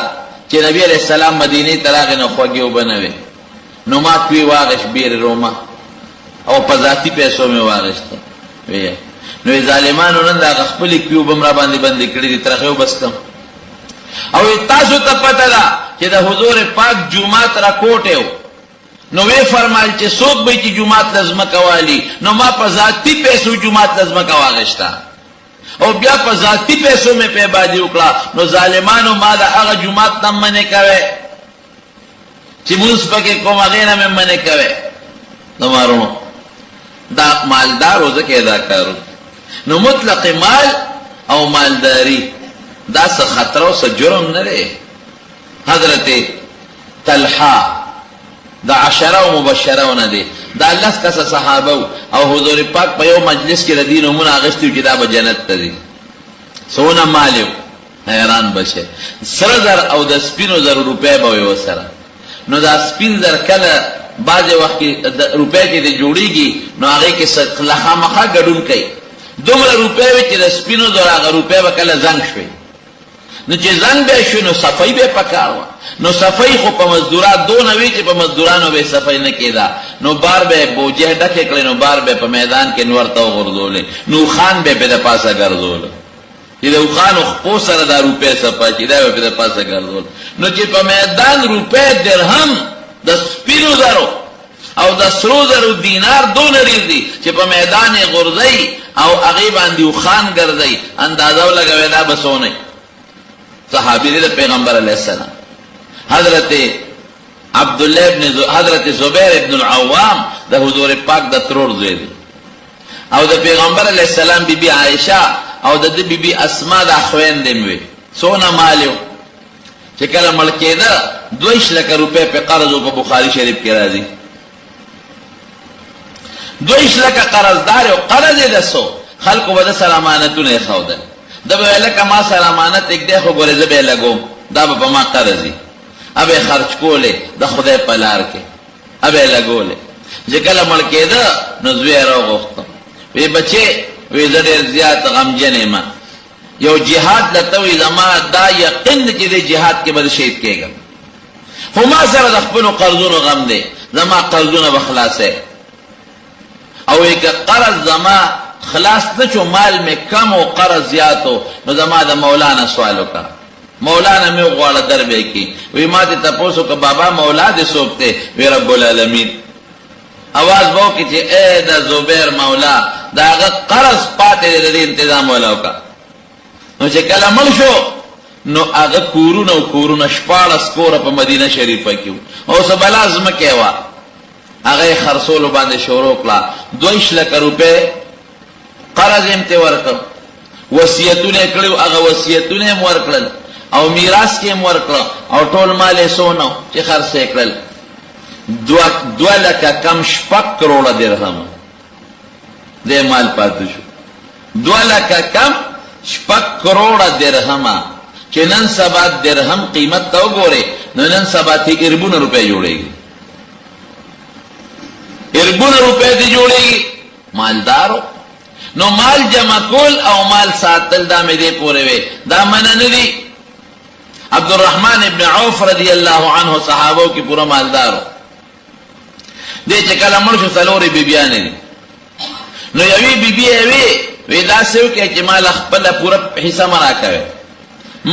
چه نبی علیہ السلام مدینی تراغی نو خوگیو بنوی نو ما کوئی واغش بیر روما او پا ذاتی پیسو میں واغشتا وی نو ظالمانو نن دا خپل کیو بمرا باندې بندي کړی دي ترخیو بستم او تاسو ته پته ده چې د حضور پاک جمعات را کوټیو نو وی فرمایل چې څوک به چې جمعات لازم کوالي نو ما په ذاتی پیسو جمعات لازم کواغشتا او بیا په ذاتی پیسو مې په باندې وکړه نو ظالمانو ما دا هغه جمعات نم منه کوي چې موږ پکې کوم هغه نه مې منه کوي نو مارو دا مالدار او ځکه ادا کارو نو مطلق مال او مالداری دا سا خطر و سا جرم نرے حضرت طلحہ دا عشرہ و مبشرہ و ندے دا اللہ کسا صحابہ او حضور پاک پا یو مجلس کی ردین و من آغشتیو کتاب جنت تدی سونا مالیو حیران بچے سر او دا سپینو زر روپے باوی و سر نو دا سپین زر کل بعض وقت کی روپے کی دے جوڑی گی نو آغی کی لخا مخا گڑون کئی دومره روپے وی چې د سپینو دور هغه روپے به کله زنګ شوي نو چې زنګ به شوي نو صفای به پکار وه نو صفای خو په مزدورات دونه وی چې په مزدورانو به صفای نه کېده نو بار به بوجه ډکې کړې نو بار به په میدان کې نور ته وغورځولې نو خان به په د پاسه ګرځول چې د خان خو سره دا روپے صفای چې دا به په د پاسه ګرځول نو چې په میدان روپے درهم د سپینو زرو او د سرو زرو دینار دونه ریزي چې په میدان غورځي او اغی باندیو خان گردئی اندازو لگوی دا بسونے صحابی دی دا پیغمبر علیہ السلام حضرت عبداللہ حضرت زبیر ابن العوام دا حضور پاک دا ترور زیدی او دا پیغمبر علیہ السلام بی بی عائشہ او دا بی بی اسما دا خوین دنوی سونا مالیو چکل ملکی دا 2 لک روپے پہ قرضو پا بخاری شریف کی رازی 2 لک قرضدار او قرض دسو خلق و د سلامانتونه خودل دا به لکه ما سلامانت یک دی خو ګورې زبې لګوم دا به ما قرضي ابه خرج کولې د خدای په لار کې ابه لګولې ځکه مړ کېده نو زوی راغوښته وی بچي وی زړه زیات غمجنې ما یو جهاد لته وی زما دا یقین چې د جهاد کې به شهید کېږم هما سره د خپل قرضونو غم دی زما قرضونه بخلاصه او ایک قرض زما خلاص نچو مال میں کم و قرض زیادو نو زما دا مولانا سوالو کا مولانا میں غواړه دربے کی وی ما ته تاسو کا بابا مولا دې سوکتے وی رب العالمین आवाज وو کی چې اے دا زبیر مولا دا قرض پاتې دې تنظیم ولاو کا نو چې کله مل شو نو هغه کورونه شپاړس کور په مدینه شریفه کې او سب لازم کېوا هغه خرصول باندې شروع کړه 2 لک روپے قرض امته ورکړ وصیتونه کړو هغه وصیتونه ورکړل او میراث کې ورکړ او ټول مال یې سونو چې خرڅ کړل 2 لک کم 6 کروڑ درهم دې مال پاتې شو 2 لک کم 6 کروڑ درهم چې نن سبا درهم قیمت تو ګوره نن سبا تی اربونه روپے جوړيږي اربونه روپے دی جوړيږي مالدارو نو مال جمع کول او مال ساتل دا مې دې پورې وي دا من نه دي عبد الرحمن ابن عوف رضی اللہ عنہ صحابوں کی پورا مالدارو دې چې کله مړ شو څلوري بیبیانې دي نو یوی بیبی وی دا سیو کې چې مال خپل پورا حصہ مرا کوي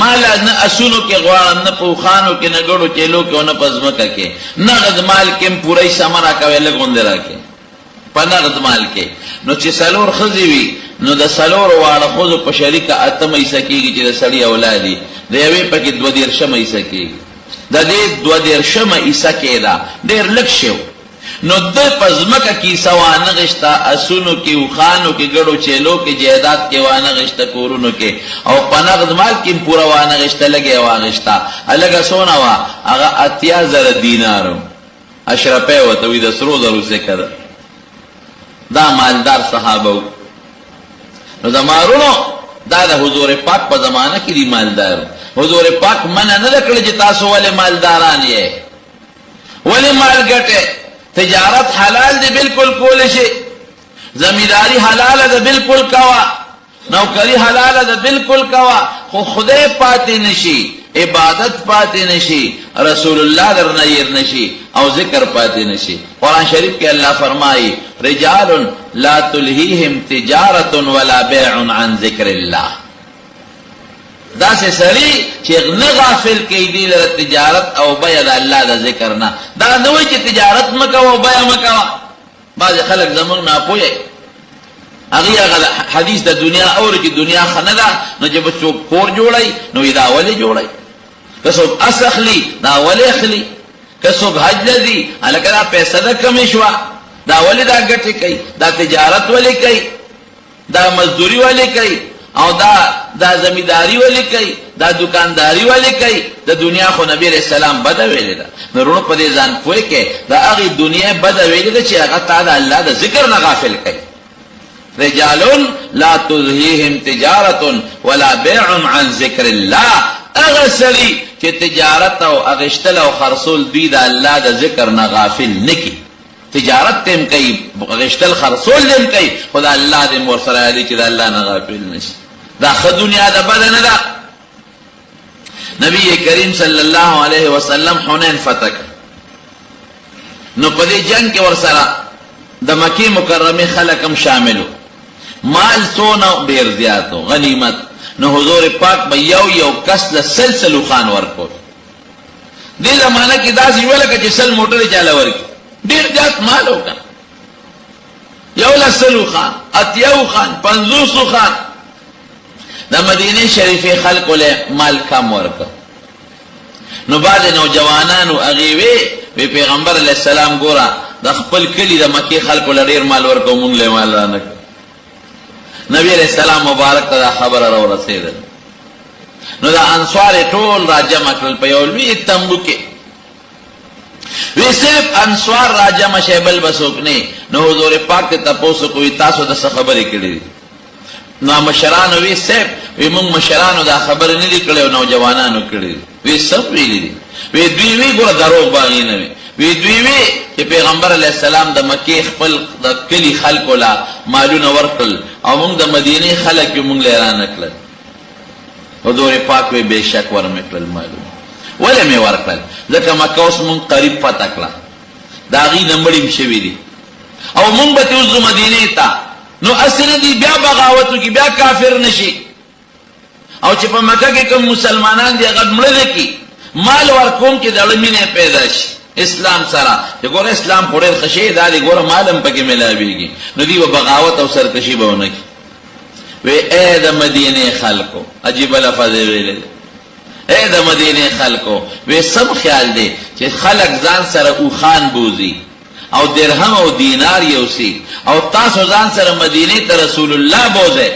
مال نه اسونو کې غواړم نه پوخانو کې نه ګړو چلو کې نه پزمکه کې نه غد مال کې پورا حصہ مرا کوي لګوند راکې په نغد مال کې. نو چې څلور ښځې وي نو د څلورو واړه ښځو په شریکه 8 حصه کېږي چې د سړي اولاد دي، د یوې پکې 32 حصه کېږي. د دې 32 حصه کېده ډېر لږ شی نو د په ځمکه کې حصه وانغېسته، اسونو کې، اوښانو کې، ګډو چیلو کې، جایداد کې وانغېسته، کورونو کې، او په نغد مال کې پوره وانغېسته، لږه واغېسته. لږه څونه وه؟ هغه 80,000 دینار اشرفی ورته وي، د سرو زرو سکه ده. دا مالدار صحابه وو. نو د مارونو دا د حضور پاک په زمانه کې دی مالدار. حضور پاک منع نه ده کړې چې تاسو ولې مالداران یې، ولې مال ګټئ. تجارت حلال دی بالکل کول شي، زمینداری حلال ده بالکل کوا، نوکری حلال ده بالکل کوا، خو خدای پاتې نشي، عبادت پاتې نشي، رسول الله درنه ير نشي، او ذکر پاتې نشي. قرآن شریف کې الله فرمایي رجال لا تلهیهم تجارت ولا بیع عن ذکر الله. دا سه سړي چې نه غافل کې دی له تجارت او بیع د الله د ذکر نه. دا نه وایي چې تجارت مکو او بیع مکو. بعض خلک زمونږ نه پوهي هغه حدیث د دنیا اور چې دنیا خنه ده، نو چې بچو کور جوړي نو دا ولې جوړي، که څوک اخلي دا ولې اخلي، که څوک حج لذي الکه دا پیسې ده کمې شوه دا ولې دا ګټې کوي، دا تجارت ولې کوي، دا مزدوري ولې کوي، او دا زمینداری ولې کوي، دا دکانداری ولې کوي. د دنیا خو نبی علیہ السلام بده ویلې ده. نو ورونو په دې ځان پوه کې دا هغې دنیا بده ویلې ده چې هغه تا د الله د ذکر نه غافل کوي. رجال لا تلهیهم تجارت ولا بیع عن ذکر الله. هغه سړي چې تجارت او اغشتل او خرصول دوی د الله د ذکر نه غافل نه کي. تجارت تم کوي، غشتل خرصول دم کوي، خدا الله دې مور سره علی چې د الله نه غافل نشي. دا خو دنیا د بد نه ده. نبی کریم صلی الله علیه وسلم حنین فتح نو په دې جنگ کې ور سره د مکی مکرمه خلک هم شاملو، مال څونه ډیر زیاتو غنیمت. نو حضور پاک به یو کس له سلسلو خان ورکو. دې زمانہ کې داسې ویل چې سل موټر چاله ورکی ډیر زیات مال وکړه، یو لسلو خان، اتیو خان، 50 خان. د مدینه شریفه خلکو له مال کم ورکړه. نو بعد نوجوانانو هغې وی پیغمبر علیه السلام ګوره د خپل کلي د مکې خلکو له ډېر مال ورکړو، مونږ له مال رانه کړ. نبی علیه السلام مبارک ته دا خبره راورسېدل. نو دا انصار ټول را جمع کړل په یو لوی تمبو کې. وی صرف انصار را جمع شی بل به څوک نه. نو حضور پاک ته تپوس کوي تاسو د څه خبرې کړې؟ نو مشرانو وی صرف وی مونږ مشرانو دا خبرې نه دي کړې او نوجوانانو کړې. وی سب ویلي دي. وی دوی وی ګوره دروغ باغې نه وي. وی دوی وی چې پیغمبر علیه السلام د مکې خپل د کلي خلکو لا مالونه ورکړل او مونږ د مدینې خلک یې مونږ له رانه کړل. حضور پاک وی بېشک ورمې کړل مالونه. ولې مې ورکړل؟ ځکه مکه اوس مونږ قریب فتح کړه، د هغې نه مړیم شوي دي او مونږ به تې اوس ځو مدینې ته. نو اسنه دي بیا بغاوت وکړي، بیا کافر نشي. او چې په مکه کې کوم مسلمانان دي هغه مړه کی مال ورکوم چې د مینې پیدا شي اسلام سره. چې ګوره اسلام خو ډېر ښه شی دا دی، ګوره مال هم پکې میلاویږي. نو دوی به بغاوت او سرکشي به ونه کړي. وی ای د مدینې خلکو، عجیبه لفظ یې ویلی دی، ای د مدینې خلکو، وی سم خیال دی چې خلک ځان سره اوښان بوزي او درهم او دینار یوسي، او تاسو ځان سره مدینې ته رسول الله بوزئ.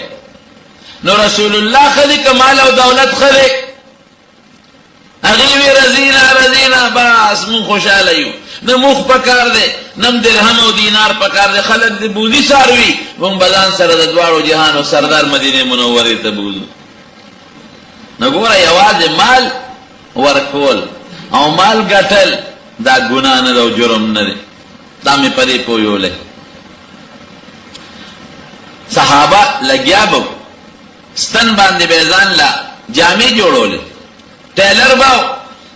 نو رسول الله خدي کمال او دولت خدي هغې وی رضینا بس مونږ خوشحاله یو، نه موخ پکار دی نم درهم او دینار پکار دی. خلک د بوزي څاروي، مونږ به ځان سره د دواړو جهانو سردار مدینې منورې ته بوزو. نو ګوره یوازې مال ورکول او مال ګټل دا ګناه نه ده او جرم نه دی. دا مې په دې پوهولی. صحابه لګیا به ستن باندې به ځان له جامې جوړولې، ټیلر به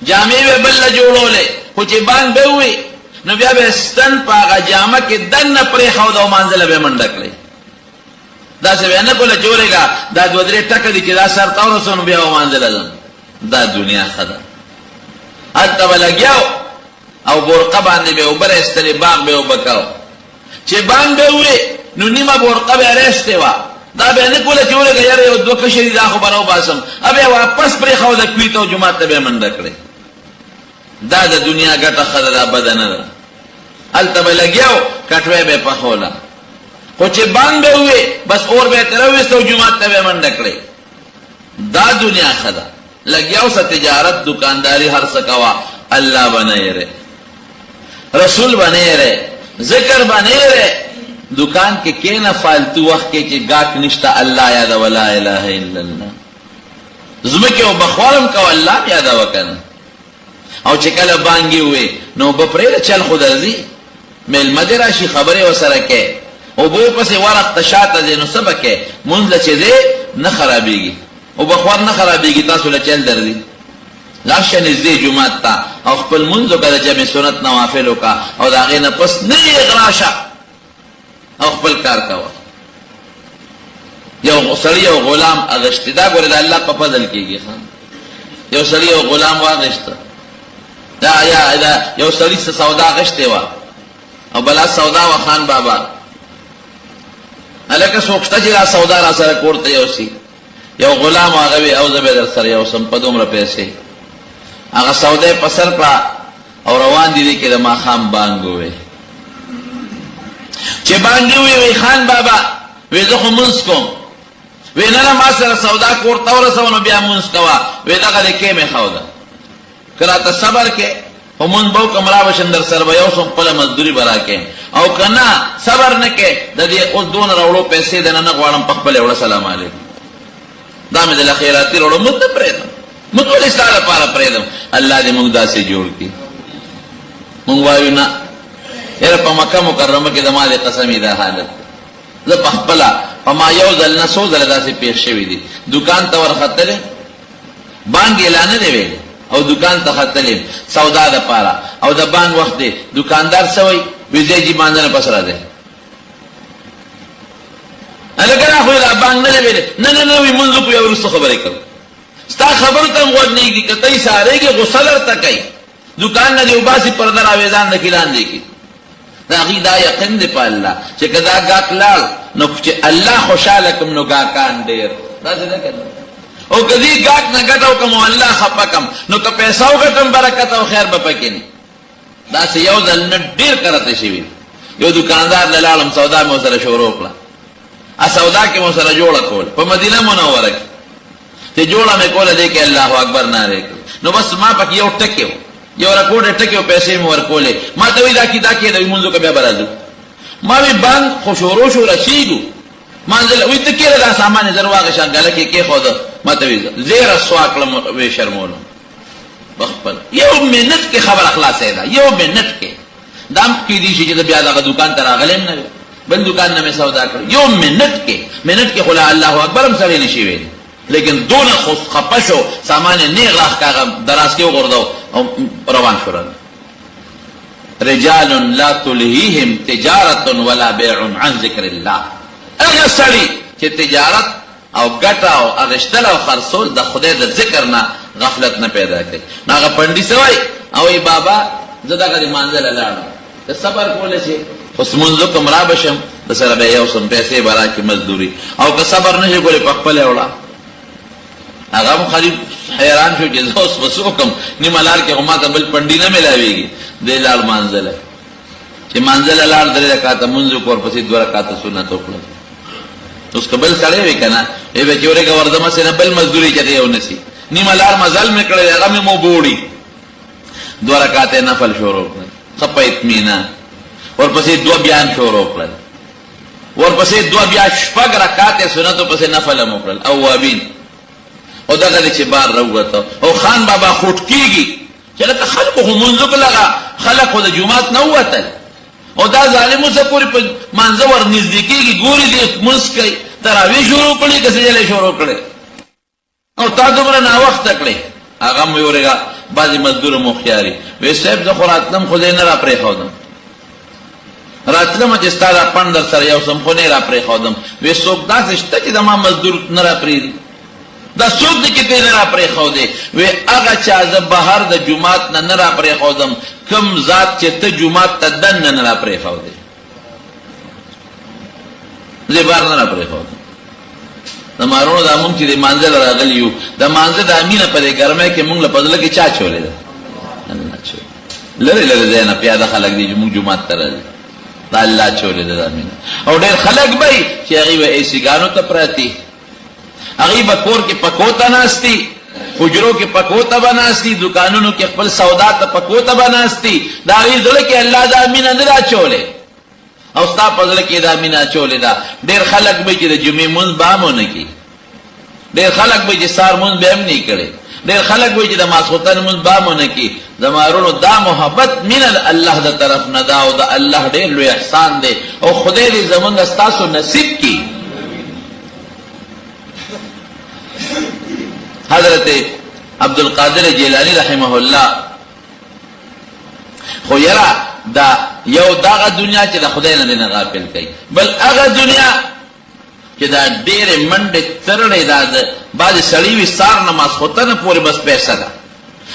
جامې به بل له جوړولې، خو چې بانګ به ووي نو بیا به ستن په هغه جامه کې دننه پرېښود او مانځله به منډه کړئ. داسې به نه کوله چې ورېږه دا 2-3 ټکه دي چې دا سر ته ورسو نو بیا ومانځله ځم. دا دنیا ښه ده. هلته به لګیا او برقه باندې به اوبه راایستلې، باغ به اوبه کوو. چې باندې وې نو نیمه ورقه به رسته وا دا به نه کوله چې ورګه یاره یو دوه کشري دا خو براو باسم ابه واپس پرې خو د کلیته جمعه ته به منډه کړې دا د دنیا ګټه خدای بدن نه الته به لګیاو کټوي به په خوله خو چې باندې وې بس اور به ترويستو جمعه ته به منډه کړې دا دنیا خدا لګیاو س تجارت دکانداری هر څه کوا الله باندې رے رسول باندې رے ذکر باندې رے دکان کې کینا فالتو وخت کې چې گاک نشتا الله یاد ولا اله الا الله زمکه او بخوالم کو الله یاد وکنه او چې کله بانګي وې نو بپرې چل خدای مل مدرا شي خبره وسره کې او به پسې ورق تشاته دي نو سبکه مونږ چې دې نه خرابيږي او بخوار نه خرابيږي تاسو له چل درځي لاشه نږدې جمعه تا او خپل منځو کله جمع سنت نوافل وکا او دا غینه پس نه غراشه او خپل کار کاوه یو سړی او غلام اغشتدا ګوره د الله په فضل کېږي یو سړی او غلام واغشته دا یو سړی څه سودا غشته وا او بلا سودا و خان بابا الکه سوچته چې دا سودا را سره کوړته یو سی یو غلام هغه او زبر سره یو سم په دومره پیسې هغه سودا په سر کړه او روان دي کې د ما خام بانګوي چې باندې وی خان بابا وې زه خو منس کوم وې نه ما سره سودا کوړته ورسونه بیا منس کوا وې دا کله کې مې خاودا کله ته صبر کې همون بو کمرا وشندر سر به یو سم په مزدوري برا کې او کنا صبر نه کې د دې اوس دون راوړو پیسې د نه غواړم په خپل وړ سلام علیکم دا مې د خیراتي وړو مت پرېدم متول ستاره پاره پرېدم الله دې موږ داسې جوړ کړي موږ وایو نه هر په مکه مکرمه کې د مال قسمی دا حالت زه په خپل په ما یو ځل نه سو ځل داسې پیښ شوی دي دکان ته ورختلې باندې اعلان دی ویل او دکان ته ختلې سودا د پاره او د بان وخت دی دکاندار سوی ویځي جی باندې پس را ده الګره خو لا بان نه ویل نه وی منځ په یو رسو خبرې کړ ستا خبر ته غوډ نه دي کته ساره کې غسل ورته کوي دکان نه دی وباسي پردر اویزان د کلان دی کی دا غیدا یقین دی په الله چې کدا غاک لال نو چې الله خوشاله کوم نو غاکان ډیر دا څه ده او کدی غاک نه غټو کوم الله خپکم نو که پیسو غټم برکت او خیر به پکې نه دا څه یو ځل نه ډیر کرته شي یو دکاندار لالم سودا مو سره شروع کړه ا سودا کې مو سره جوړ کول په مدینه منوره کې ته جوړه مې کوله دې کې الله اکبر ناره نو بس ما پکې یو ټکیو یو رکوډ ټکیو پیسې مې ورکولې ما ته وی دا کې د منځو کې بیا برازو ما وی باند خوشورو شو رسیدو منزل وی ته کېره دا سامان زرواغه شانګاله کې خود ما ته وی زیر سواکل وی شرمولو بخپل یو منټ کې خبر اخلاص ده یو منټ کې دام کې دي چې بیا دا دکان ته راغلم نه بل دکان نه مې سودا کړ یو منټ کې خلا الله اکبر هم سړی نشي ویل لیکن دون خود خپشو سامان نیغ راخ کاغه دراز کې وګرځاو او روان شول رجال لا تلهيهم تجارت ولا بيع عن ذکر الله هغه سړی چې تجارت او ګټه او اغشتل او خرڅول د خدای د ذکر نه غفلت نه پیدا کوي هغه پندي سوای او ای بابا زدا کړي مانځل لاړ ته صبر کولې شي اوس منځو کوم را بشم د سره به یو سم پیسې برا کې مزدوري او که صبر نشي کولې په خپل وړا هغه خالي حیران شو چې اوس وسوکم نیمه لار کې هم ته بل پندي نه ملاويږي د لال مانځل چې مانځل لار درې رکعات منځو کور پسې دوه رکعات سنت وکړه اوس قبل سره وی کنه ای به جوړه ګوردمه سره بل مزدوري چته یو نسی نیمه لار مزل میکړل هغه مو بوړي دوه رکعات نفل شروع کړ خپه اطمینان ورپسې دوه بیان شروع کړل ورپسې دوه بیا شپږ رکعات سنت پسې نفل مو کړل اوابین او دا غلی چې بار راوته او خان بابا خوټ کیږي چې لکه خلکو همونځو کلاغه خلکو د جمعات نه وته او دا ظالمو څه پوری په منځور نزدیکیږي ګوري دې مسکي تراوی شروع کړي کسې جلې شروع کړي او تا دومره نا وخت کړي هغه مې ورګه بعضی مزدور مخیاري وې صاحب د خوراتنم خو دې نه را پرې خودم راتلم چې ستاره پندر سره یو سم خو نه را پرې خودم وې څوک داسې شته چې د ما مزدور نه را پرې دا څوک دې کې دې نه را پرې خو دې وې هغه چا ز بهر د جمعات نه را پرې خودم کم ذات چې ته جمعات ته دن نه را پرې خو دې زه بار نه پرېښود د مارونو دا مونږ چې د مانځه راغلی یو د مانځه د امینه په دې ګرمۍ کې مونږ له پزله کې چا چولې ده الله چولې لري لري ځای نه پیاده خلک دي چې مونږ جومات ته راځي دا الله چولې ده د امینه او ډېر خلک به وي چې هغوی به ایسیګانو ته پراتی هغوی به کور کې پکو ته ناستي حجرو کې پکو ته به ناستي دکانونو کې خپل سودا ته پکو ته به ناستي د هغوی زړه کې الله دا امینه نه ده اچولې او ستا په زړه کې دا مینه اچولې ده ډېر خلک به چې د جمعې مونځ به هم ونه کړي ډېر خلک به چې سهار مونځ به هم نه کړي ډېر خلک به چې د ماسخوتن مونځ به هم ونه کړي د مارونو دا محبت مینه د الله د طرف نه ده او د الله ډېر لوی احسان دی او خدای دې زمونږ ستاسو نصیب کړي حضرت عبدالقادر جیلانی رحمه الله خو یرا دا یو داغه دنیا چې د خدای نه غافل کوي بل هغه دنیا چې دا ډېرې منډې ترړې دا د بعضې سړي وي سار نه ماسخوتنه پورې بس پیسه ده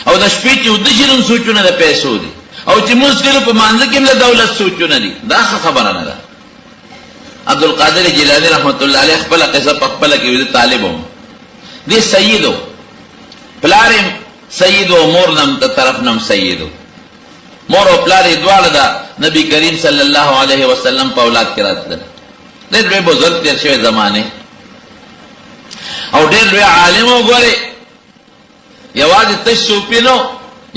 او د شپې چې اوده شي نو سوچونه د پیسو دي او چې مونځ کوي په مانځه کې هم د دولت سوچونه دي دا ښه خبره نه ده عبدالقادر جیلانی رحمت الله علیه خپله قصه په خپله کې د طالب وم دې سید و پلار یې سید و مور نم د طرف نم سید و مور او پلار یې دواړه د نبی کریم صلی الله علیه وسلم په اولاد کې راتلل ډېر لوی بزرګ تېر شوی زمانې او ډېر لوی عالم وګورئ یوازې تش صوفي نو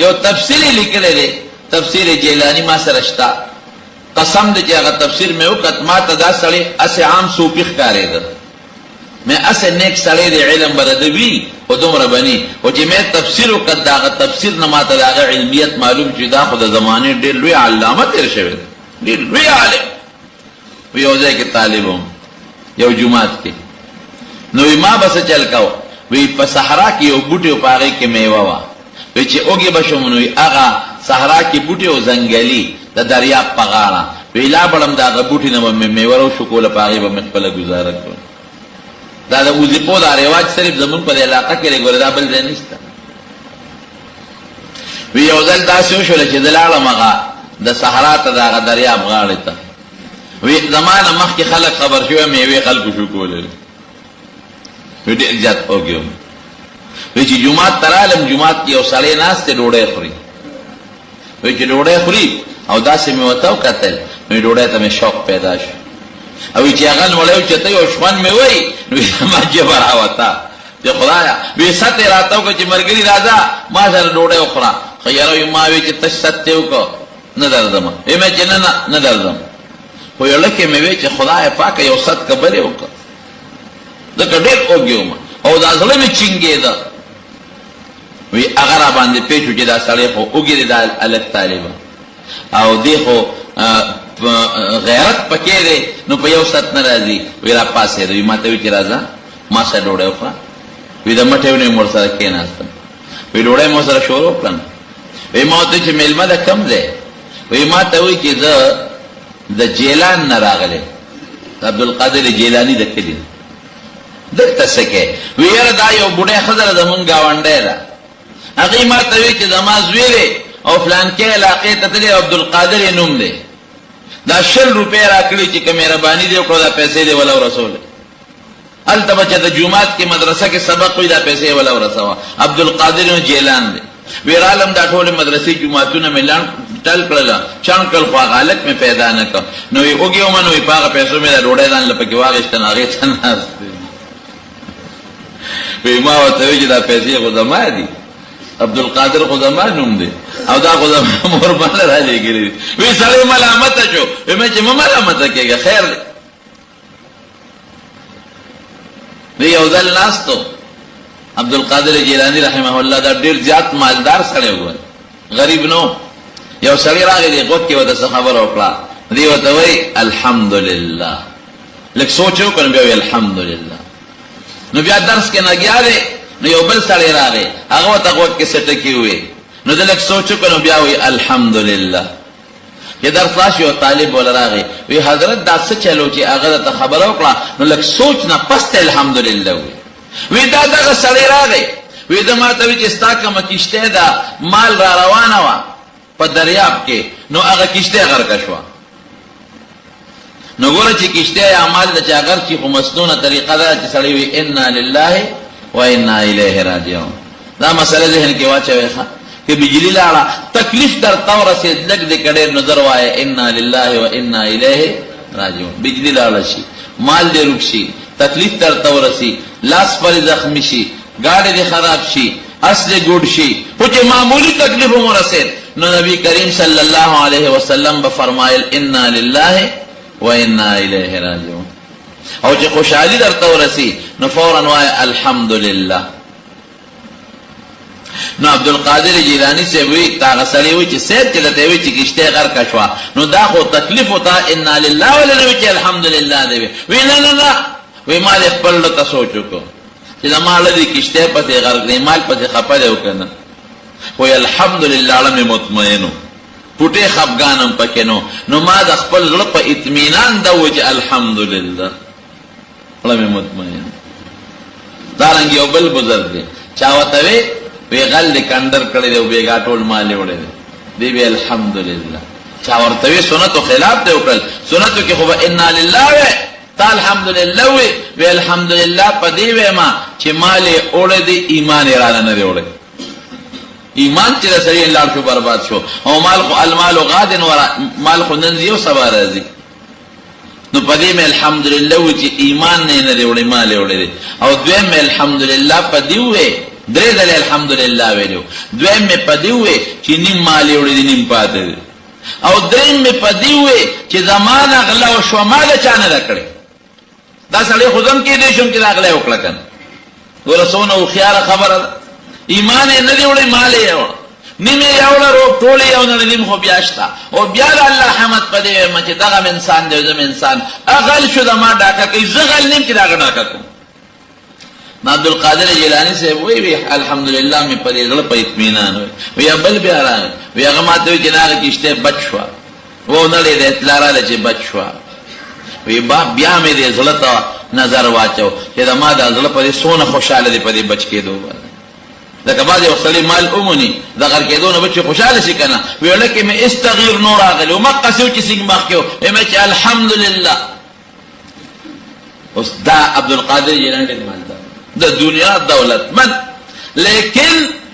یو تفسیر یې لیکلی دی تفسیر جیلانی ما سره شته قسم دی چې هغه تفسیر مې وکړ ما ته دا سړی اسې عام صوفي ښکارېده مې اسې نیک سړی دی علم به د وي خو دومره بني خو چې مې تفسیر وکړ د هغه تفسیر نه ما ته د هغه علمیت معلوم چې دا خو د زمانې ډېر لوی علامه تېر شوی دی ډېر لوی عالم وی یو ځای کې طالب وم یو جومات کې نو وی ما به څه چل کوه وی په صحرا کې یو بوټی و په هغې کې میوه وه وی چې اوږې به شم نو وی هغه صحرا کې بوټی و ځنګلي د دریاب په غاړه وی لا بړم د هغه بوټي نه به مې میوه راوشکوله په هغې به مې خپله ګزاره کړه دا د وظیفو دا رواج صرف زمونږ په دې علاقه کې دی ګوره دا بل ځای نشته وی یو ځل داسې وشوله چې زه لاړم هغه د صحرا ته د هغه دریاب غاړې ته وی زمانه مخکې خلک خبر شوی میوې خلکو شو کولی وی ډېر زیات اوږې وم وی چې جومات ته رالم جومات کې یو سړی ناست دی ډوډۍ خوري وی چې ډوډۍ خوري او داسې مې ورته وکتل نو ډوډۍ ته مې شوق پیدا شو او چې هغه لوړی اوچتی او شخوند مې وی نو زما ژبه راوته چې خدایه وی ست یې راته وکړه چې ملګري راځه ما سره ډوډۍ وخوره خو یاره وی ما وی چې تش ست یې وکړه نه درځم وی مې چې نه درځم خو یو لکه مې وی چې خدای پاکه یو ست کبل یې وکړه ځکه ډېر اوږې وم او دا زړه مې چینګېده وی هغه را باندې پېښ شو چې دا سړی خو اوږې دی دا هلک طالبه او دې خو غیرت پکې دی نو په یو ست نه راځي وی را پاسېده وی ما ته وی چې راځه ما سره ډوډۍ وخوره وی د مټې ونې مور سره کېناستم وی ډوډۍ مو سره شروع کړم وی ما ورته چې میلمه ده کم دی وی ما ته وی چې زه د جیلان نه راغلی عبدالقادر جیلانی د کلي دلته څه کوې وی یاره دا یو بوډۍ ښځه ده زمونږ ګاونډی ده هغې ما ته وی چې زما زوی دی او فلانکې علاقې ته تللی عبدالقادر یې نوم دی دا 100 روپۍ راکړي چې که مهرباني دې وکړو دا پیسې دې وله ورسولې هلته به چې د جومات کې مدرسه کې سبق وي دا پیسې وله ورسوه عبدالقادر نو جیلان دی وی رالم دا ټولې مدرسې جوماتونه مې ټل کړله چڼ کړل خو هغه هلک مې پیدا نه کړ نو وی اوږې ومه نو وی په هغه پیسو مې دا ډوډۍ ځان له پکې واخېسته نو هغې ته ناست وی ما ورته وی چې دا پیسې خو زما دي عبدالقادر خو زما نوم دی او دا خو زما مور باندې را لېږلي دي وی سړی ملامته شو وی مې چې مه ملامته کېږه خیر دی وی یو ځل ناستو عبدالقادر جیلانی رحمه الله دا ډېر زیات مالدار سړی و غریب نو یو سړی راغی دی غوږ کې ورته څه خبره وکړه دی ورته وایي الحمدلله لږ سوچ وکړ بیا وایي الحمدلله نو بیا درس کې لګیا دی نو یو بل سړی راغی هغه ورته غوږ کې څه ټکي وویې نو ده لږ سوچ وکړ نو بیا وایي الحمدلله چې درس لاش یو طالب ولا راغی وی حضرت دا څه چلو چې هغه ته خبره وکړه نو لږ سوچ نه پس ته الحمدلله وی دا دغه سړی راغی وی ده ما ته وی چې ستا کومه کشتۍ ده مال را روانه وه په دریاب کې نو هغه کشتۍ غرقه شوه نو ګوره چې کشته اعمال د چې اگر چې خو مسنونه طریقه ده چې سړی وي انا لله و انا الیه راجعون. دا مسله ذهن کې واچوي ښه کہ بجلی لاړه تکلیف در تور سے لګ دې کډې نظر وای انا لله و انا الیه راجعون. بجلی لاړه شي، مال دې رک شي، تکلیف در تور شي، لاس پر زخمی شي، گاڑی دې خراب شي، اس دې ګډ شي، خو چې معمولی تکلیف هم رسید نو نبی کریم صلی الله علیه وسلم به فرمایل انا لله و انا الیه راجعون. او چې خوشحالی در تور شي نو فورا وای الحمدلله. نو عبدالقادر جیلانی سے وی تاغسلی وی چی سید چلتے وی چی کشتے غر کشوا نو دا خو تکلیف ہوتا انا للہ ولی وی چی الحمدللہ دے وی نا وی مال اخپرلو تا سوچو کو چی دا مال دی کشتے پتے غر دی مال پتے خپا دے وکنا وی الحمدللہ علم مطمئنو پوٹے خفگانم پکنو نو ما دا خپل غلق پا اتمینان دا وی چی الحمدللہ علم مطمئنو. دارنگی او بل بزرگ دے چاوتوی وی غل دی کندر کړی دی او بیګا ټول مال وړی دی دی وی الحمدلله. چا ورته وی سنتو خلاف دی وکړل، سنتو کې خو انا لله وی تا الحمدلله وی الحمدلله پدې وی ما چې مال وړی دی ایمان را نه دی وړی. ایمان چې سړی الله شو برباد شو او مال خو المال غاد ورا مال خو نن یو سبا راځي نو پدې مې الحمدلله وی چې ایمان نه دی وړی مال وړی دی. او دویم مې الحمدلله پدې وی درې دل الحمدلله ویلو. دویم می پدیوې چې نیم مال وړي دي نیم پاتې دي. او دریم می پدیوې چې زمانہ غلا او شو مال چانه راکړي. دا سړی خودم کې دې شوم چې راغله وکړه کنه ورسونه او خيار خبره ایمان نه دی وړي مال یې وړ نیمه یوړه رو ټول یو نه نیم خو بیاشتا او بیا الله حمد پدې مچ دغه انسان دی زم انسان اغل شو دما ډاکه کوي زغل نیم کې داګه ډاکه کوي. عبدالقادر جیلانی سے وی الحمدللہ میں پدې غل په اطمینان وی بل بیا را وی هغه ماته وی جنار کیشته بچوا و نه لري اطلاع را چې بچوا وی بیا مې دې زلتا نظر واچو چې دا ما د زل په سونه خوشاله دي په دې بچ کېدو دا کبا دې وصلی مال اومني دا غر کېدو نه بچ خوشاله شي کنه وی لکه مې استغیر نور اغلی او مقصو چې څنګه مخکیو مې چې الحمدللہ. اوس دا عبدالقادر جیلانی دې مالدار د دنیا دولت من لیکن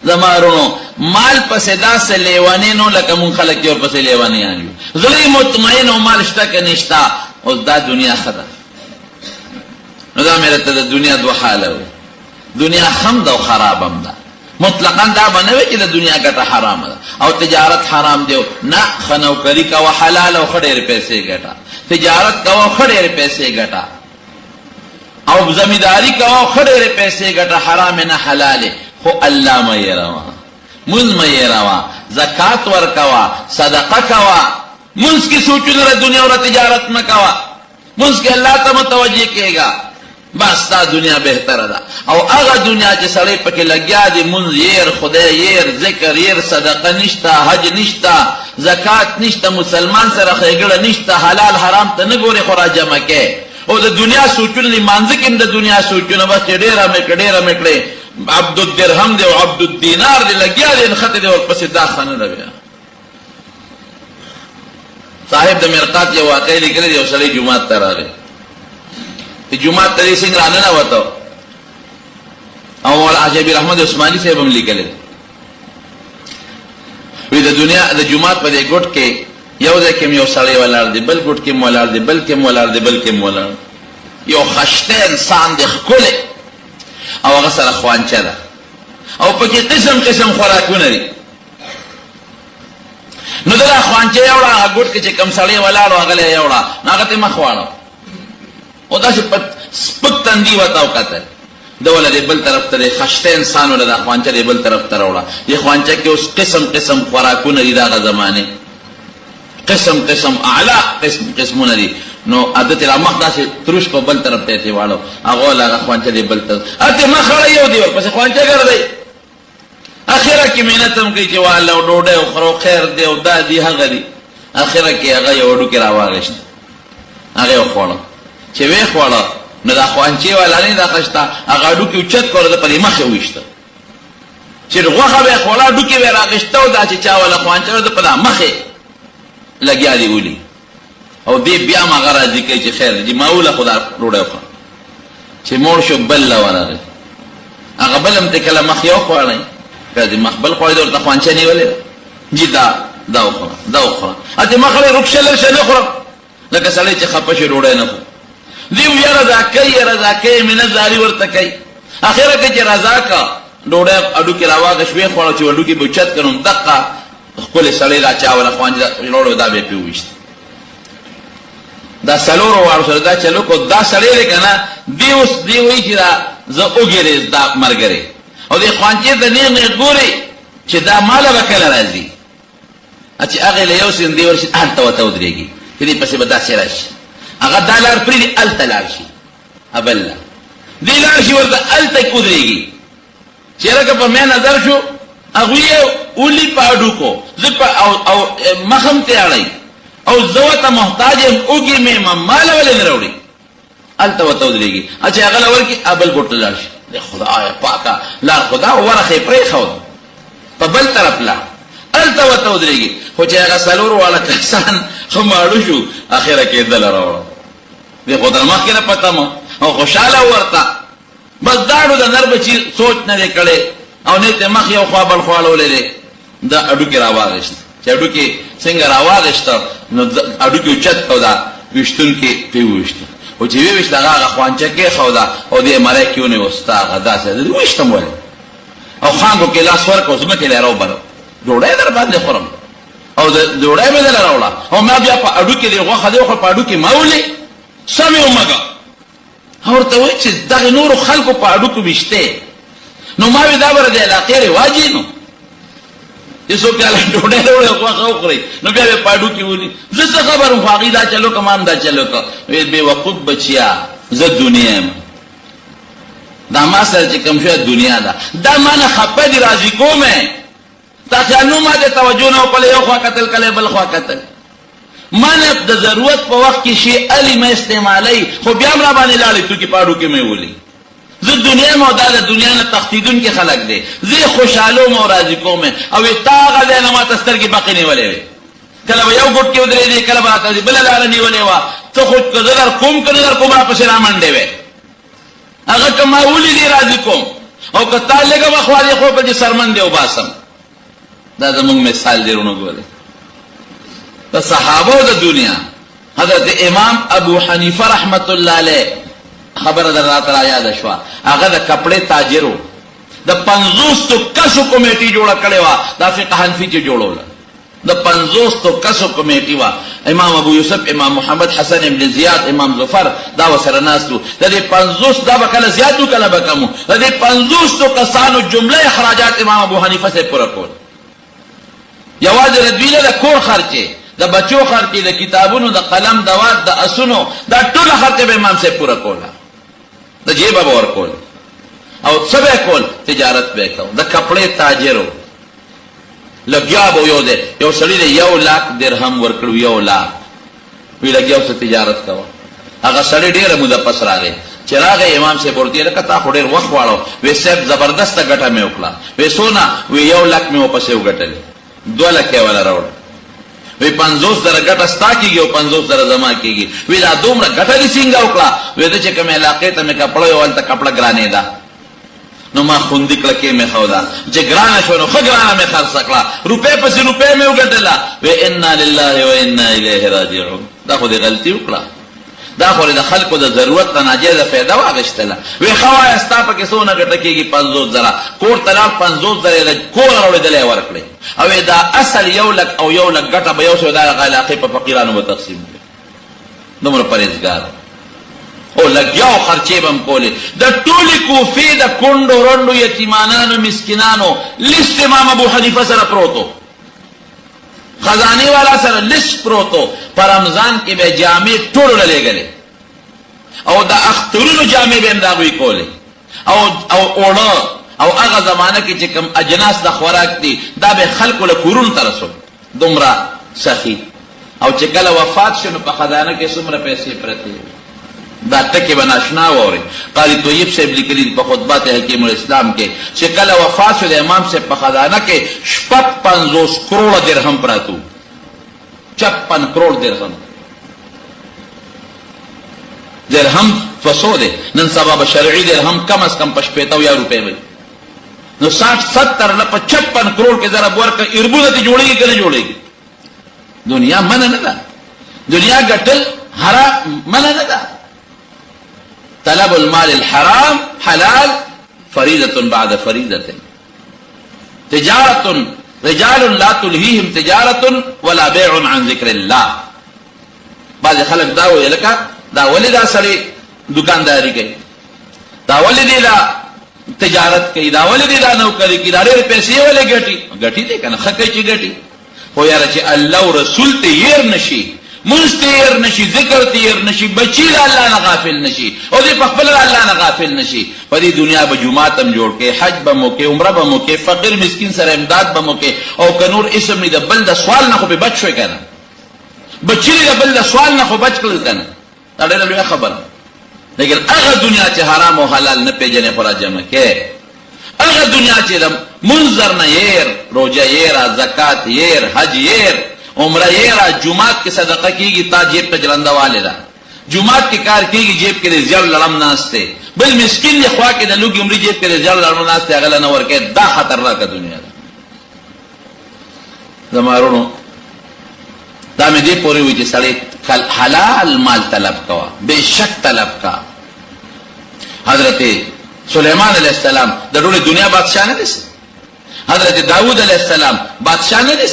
زمارونو مال پسې داسې لیوانی نو لکه مون خلک یو پسې لیوانیان یو زړی مطمئن او مال شته که نشته. اوس دا دنیا ښه ده نو دا مې ته د دنیا دوه حاله وي دنیا هم ده او خراب هم ده. مطلقا دا به نه وي چې د دنیا ګټه حرامه ده او تجارت حرام دی نه ښه نوکري کوه حلال او ښه ډېرې پیسې ګټه تجارت کوه ښه ډېرې پیسې ګټه او زمینداری کوا خډېرې پیسې ګټه حرام نه حلال خو الله مې روا مونږ مې روا زکات ور کوا صدقه کوا مونږ کی سوچونه دنیا او تجارت نه کوا مونږ کې الله ته متوجه کېږي بس دا دنیا بهتره ده. او هغه دنیا چې سړی پکې لګیا دی مونږ ير خدای ير ذکر ير صدقه نشته حج نشته زکات نشته مسلمان سره خېګړه نشته حلال حرام ته نه ګوري خورا جمع کې او د دنیا سوچونه دی مانځ کې د دنیا سوچونه بس ډېره مې کړې عبد الدرهم دی او عبد الدینار دی لګیا دی خطه دی ورپسې دا خانه ده. بیا صاحب د مرقات یو واقعي لیکلی دی او سړی جمعات ته راغی چې جمعات ته څنګه رانه وته او مولا عجیب رحمت عثماني صاحب هم لیکلی وی د دنیا د جمعات په دې ګټ کې یو ځکه یو سړی ولاړ دی بل ګټ کې مولاړ دی بل کې مولاړ دی بل کې مولاړ یو خشته انسان دی خپل او هغه سره خوانچه ده او پکې قسم خوراکونه دي نو دا خوانچه یوړه ګټ کې چې کم سړی ولاړ هغه له یوړه هغه ته مخواړو او دا چې سپک تندي وتاو کته دوله دی بل طرف ته خشته انسان ولا خوانچه دی بل طرف ته راوړه یې خوانچه کې اوس قسم خوراکونه دي دا زمانه قسم اعلی قسمونه دي نو عادت الامخ داسې تروش په بل طرف ته واړو هغه لا خوانچه دی بل طرف اته مخړه یو دی ورپسې خوانچه ګرځي اخره کې مینتم کوي چې والله ډوډۍ او خرو خیر دی او دا دی هغه دی اخره کې هغه یو ډو کې راوغشت هغه خوړو چې وې خوړو نو دا خوانچه ولا نه دا قشتا هغه ډو کې اوچت کړو د پرې مخه وښته چې غوخه به خوړا ډو کې راغشتو دا چې چا ولا خوانچه د په مخه لګیا دی ولي او دې بیا هغه راځي کوي چې خیر دې معوله خدا ډوډۍ وخوره چې موړ شو بل له ورغی هغه بل هم ته کله مخ یو خوړی بیا دې مخ بل خوړی ورته خوانچه نیولې جي دا وخوره اته مخ له رکشل شل خورم لکه سړی چې خپه شي ډوډۍ نه خوري دیو یا رضا کوي مینه زاری ورته کوي اخره کې چې رضا کا ډوډۍ اډو کې راواغ شوي خوړو چې وډو کې بچت کړم دقه خپل سړی را چاوله خوانجه لوړو دا به پیوښت دا سلورو وار سره دا چلو کو دا سړی لکنه دی وی چې دا زه وګریز دا مرګره او دی خوانجه د نه ګوري چې دا مال وکړه راځي اچ هغه له یو سین دی ورشي انت وته ودرېږي چې دې پسې به دا سره شي هغه دالر پری التلار شي ابل دی لار شي ورته الته کودريږي چیرې په مې نظر شو هغه یو اولی پاډو کو زپ او مخم ته اړای او زوته محتاج اوږي مې مال ولې نه وروړي الته وته ودرېږي اچھا هغه لور کې ابل ګټل شي خدای پاکه لا خدا ورخه پرې خو په بل طرف لا الته وته ودرېږي خو چې هغه سلور والا کسان خماړو شو اخره کې دل راوړ دې خدای مخ کې نه پتا مو او خوشاله ورته بس داړو د نر بچي سوچ نه کړي او نه ته مخ یو خپل خپل ولې دا اډو کې راوغشت چې اډو کې څنګه راوغشت نو اډو کې چت او دا وشتون کې پیوښت او چې ویښت هغه خوانچه کې خو دا او دې مړی کېونه وستا غدا سره دې وشتم ولې او خانګو کې لاس ورکو سم کې لارو بر ډوړې در باندې خورم او ډوړې مې دل راوړه او ما بیا په اډو کې دی غوخه دی خو په اډو کې ماولې سمې ومګه ورته وای چې دغه نور خلکو په اډو کې وشته نو ما وی دا ور دی علاقې رواجی نو یسو کله ډوډۍ وروړه غوخه وخوري نو بیا په اډو کې ونی زه خبرم خواږي دا چلو کمان دا چلو کا وی به وقوف بچیا زه دنیا دا ما سره چې کوم شی دنیا دا معنی خپه دی راضی کومه تاسو نو ما ته توجه نه وکړې یو خوا قتل کله بل خوا قتل معنی د ضرورت په وخت کې شی علی مې استعمالي خو بیا را باندې لاړې تو کې پاړو کې مې ولي زه دنیا مودا د دنیا نه تختیدون کې خلق دي زه خوشاله مو راضی کومه او تاغه نه ما تستر کې باقی نه ولې کله یو ګټ کې ودرې دي کله به تاسو بل لار نه ولې وا ته خود کزر کوم کنه کوم را پسې را منډې وې هغه کما ولې دي راضی کوم او کته لګه مخوالي خو په سرمن دی او باسم دا زموږ مثال دی ورونو ګوره د صحابه د دنیا حضرت امام ابو حنیفه رحمت الله علیه خبر در راترا یاد شو هغه د کپڑے تاجرو د 50 کسو کمیټي جوړه کړې وا د فقه حنفي کې جوړول د 50 کسو کمیټي وا امام ابو یوسف امام محمد حسن ابن زیاد امام ظفر دا وسره ناسو د دې 50 دا کله زیاتو کله بکمو د دې 50 کسانو جمله اخراجات امام ابو حنیفه سے پورا کول یواز ردویله د کور خرچه د بچو خرچه د کتابونو د قلم د واد د اسونو دا ټول خرچه به امام سے پورا کولا د جیب ور کول او سبه کول تجارت به کو د کپڑے تاجرو لګیا به یو ده یو سړی د 1 لک درهم ورکړو 1 لک وی لګیاو څه تجارت کاوه هغه سړی ډیره موده پس راغی چراغ امام سے ورته لکه خو ډیر وخت واړو وې سب زبردست غټه مې وکړه وې سونا وې 1 لک مې واپس وګټل 2 لک ولا راوړ وی 50 غټه ستا کیږي او 50 زما کیږي وی دا دومره غټه دي څنګه وکړه وې د چې کوم علاقې ته مې کپړو یو ولته کپړه ګرانې ده نو ما خوندې کړه کې مې خو دا چې ګرانه شو نو خګرانه مې خرڅ کړه روپې پسې روپې مې وګټله وی ان لله و انا الیه راجعون دا خو دې غلطي وکړه دا خو د خلکو د ضرورت نه ناجیزه فایده واغشتله وی خوای استا په کې سونه ګټه کېږي 50 کور تلال 50 کور اورېدلې ورکړي او دا اصل 1 لک او 1 لک ګټه به یو شو دا علاقې په فقیرانو به تقسیم کړي دومره پرهیزګار او لګیاو خرچې بم کولې د ټولي کوفې د کندو رندو یتیمانانو مسکینانو لیست امام ابو حنیفه سره پروتو خزانه والا سره لیست پروتو پر رمضان کې به جامع ټول لګلې او د اخترونو جامع به امداوي کولې او اوړه او هغه زمانہ کې چې کوم اجناس د خوراک دي دا به خلکو له کورونو ترسو دومره سخی او چې کله وفات شنو په خزانه کې څومره پیسې پرته دا ټکی بناشنا وره قاری طیب صاحب لیکلي په خطبات حکیم الاسلام کې چې کله وفات شو د امام صاحب په خزانه کې 55 کروڑ درهم پراتو 56 کروڑ درهم درهم 200 دی، نن سبا به شرعي درهم کم از کم 50 روپے وي. نو 60-70 نه 55 کروڑ کې ضرب ورکړه، اربوده ته جوړېږي که نه جوړېږي؟ دنیا منع نه ده، دنیا ګټل حرام منع نه ده. طلب المال الحرام حلال فریضة بعد فریضة. تجارت رجال لا تلهیهم تجارت ولا بیع عن ذکر الله. بعض خلک دا وایي لکه دا ولې دا سړی دکانداری کوي، دا ولې دی دا تجارت کوي، دا ولې دی دا نوکری کوي، دا ډېرې پیسې ولې ګټي دی که نه؟ ښه کوي چې ګټي. خو یاره چې الله او رسول ته هیر نشي، منځ ته هیر نشي، ذکر ته هیر نشي، بچي له الله نه غافل نشي، او دې په خپله الله نه غافل نشي. په دې دنیا به جومات هم جوړ کړې، حج به مو کې، عمره به مو کې، فقیر مسکین سره امداد به مو کې، او که نور اسم نه د بل د سوال نه خو به بچ شوی که نه؟ بچي د بل د سوال نه خو بچ کړل که نه؟ دا ډېره لویه خبره. لیکن هغه دنیا چې حرام او حلال نه پېژنې خو را جمع کې، هغه دنیا چې د منظر نه هیر، روژه هیره، زکات هیر، حج هیر، عمره هیره، جومات کې صدقه کېږي، تا جیب ته جلنده والې ده، جومات کې کار کېږي، جیب کې د زیړ لړم ناست دی، بل مسکین دی خوا کې د لوږې عمري جیب کې د زیړ لړم ناست دی، هغه له نه ورکوي. دا خطرناکه دنیا ده. زما وروڼو دا مې دې پورې وي چې سړی حلال مال طلب کوه، بے شک طلب کا. حضرت سلیمان علیہ السلام د ټولې دنیا بادشاہ نه دی، حضرت داود علیہ السلام بادشاہ نه دی،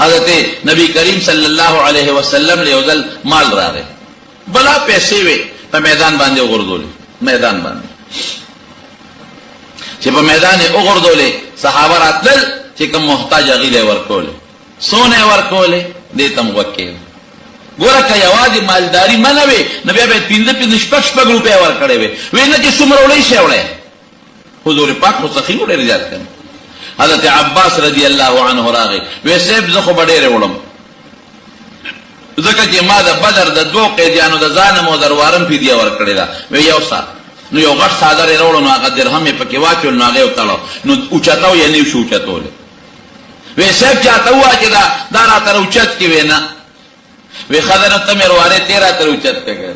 حضرت نبی کریم صلی الله علیه وسلم له یو ځل مال راغی، بلا پیسې وې، په میدان باندې وغورځولې، میدان باندې چې په میدان یې وغورځولې، صحابه راتلل چې کوم محتاج هغې له یې ورکولې، سونه یې ورکولې، دې ته م وکې. ګوره که یوازې مالداري منه وې نو بیا باید 5 شپږ روپۍ ورکړی وې، وې نه چې څومره وړی شی وړی. حضور پاک خو سخي و ډېر زیات کړی. حضرت عباس رضی الله عنه راغی، وی صاحب زه خو به ډېرې وړم، ځکه چې ما د بدر د 2 قیدیانو د ځانم او دروارم فدیه ورکړې ده. وی یو سات نو یو غټ څادر یې راوړو، نو هغه درهم یې پکې واچول، نو هغه یې وتړو، نو اوچتاو یې نه شو اوچتولی. وی صاحب چاته ووایه چې دا راته اوچت کې وی نه. وی ښه ده نو ته مې روارې ته راته اوچت که که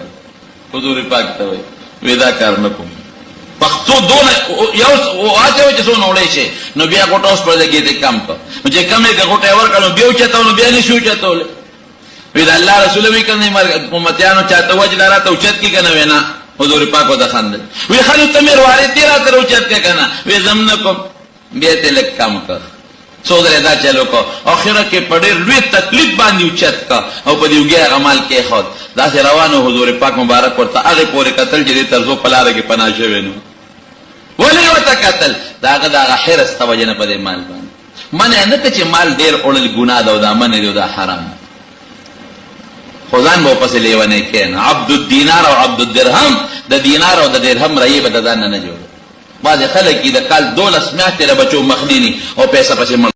حضور پاک ته وایي. وی دا کار نه کوم، پښتو دونه یو واچوي چې څونه وړی شي، نو بیا غوټه اوس پر دګې ته کم کړه، نو چې کم یې که غوټه یې ورکړه نو بیا اوچتو، نو بیا نه شي اوچتولی. وی د الله رسول وی که نه امتیانو چاته ووایه چې دا راته اوچت کړي که نه؟ وی نه. حضور پاک ورته خندل، وی ښه نو ته مې روارې ته راته اوچت کړه که نه؟ وی زه م نه کوم. بیا یې ته لږ کم کړه، څو ځله دا چلو کو، اخره کې په ډېر لوی تکلیف باندې اوچت کا، او په دې اوږې هغه مال کېښود. داسې روانو، حضور پاک مبارک ورته هغې پورې کتل چې دې تر څو په لاره کې پناه شوی نو. ولې ورته کتل؟ د هغه د هغه حرص ته وجه نه په دې مال باندې. منع نه که چې مال ډېر وړل ګناه ده، او دا منع دی او دا حرام ده، خو ځان به ورپسې لیونی کښېنه. عبد الدینار او عبد الدرهم، د دینار او د درهم رایې به د ځان نه جوړه. بعضې خلک یې د کال 12 میاشتې له بچو مخنیني او پیسه پسې مړ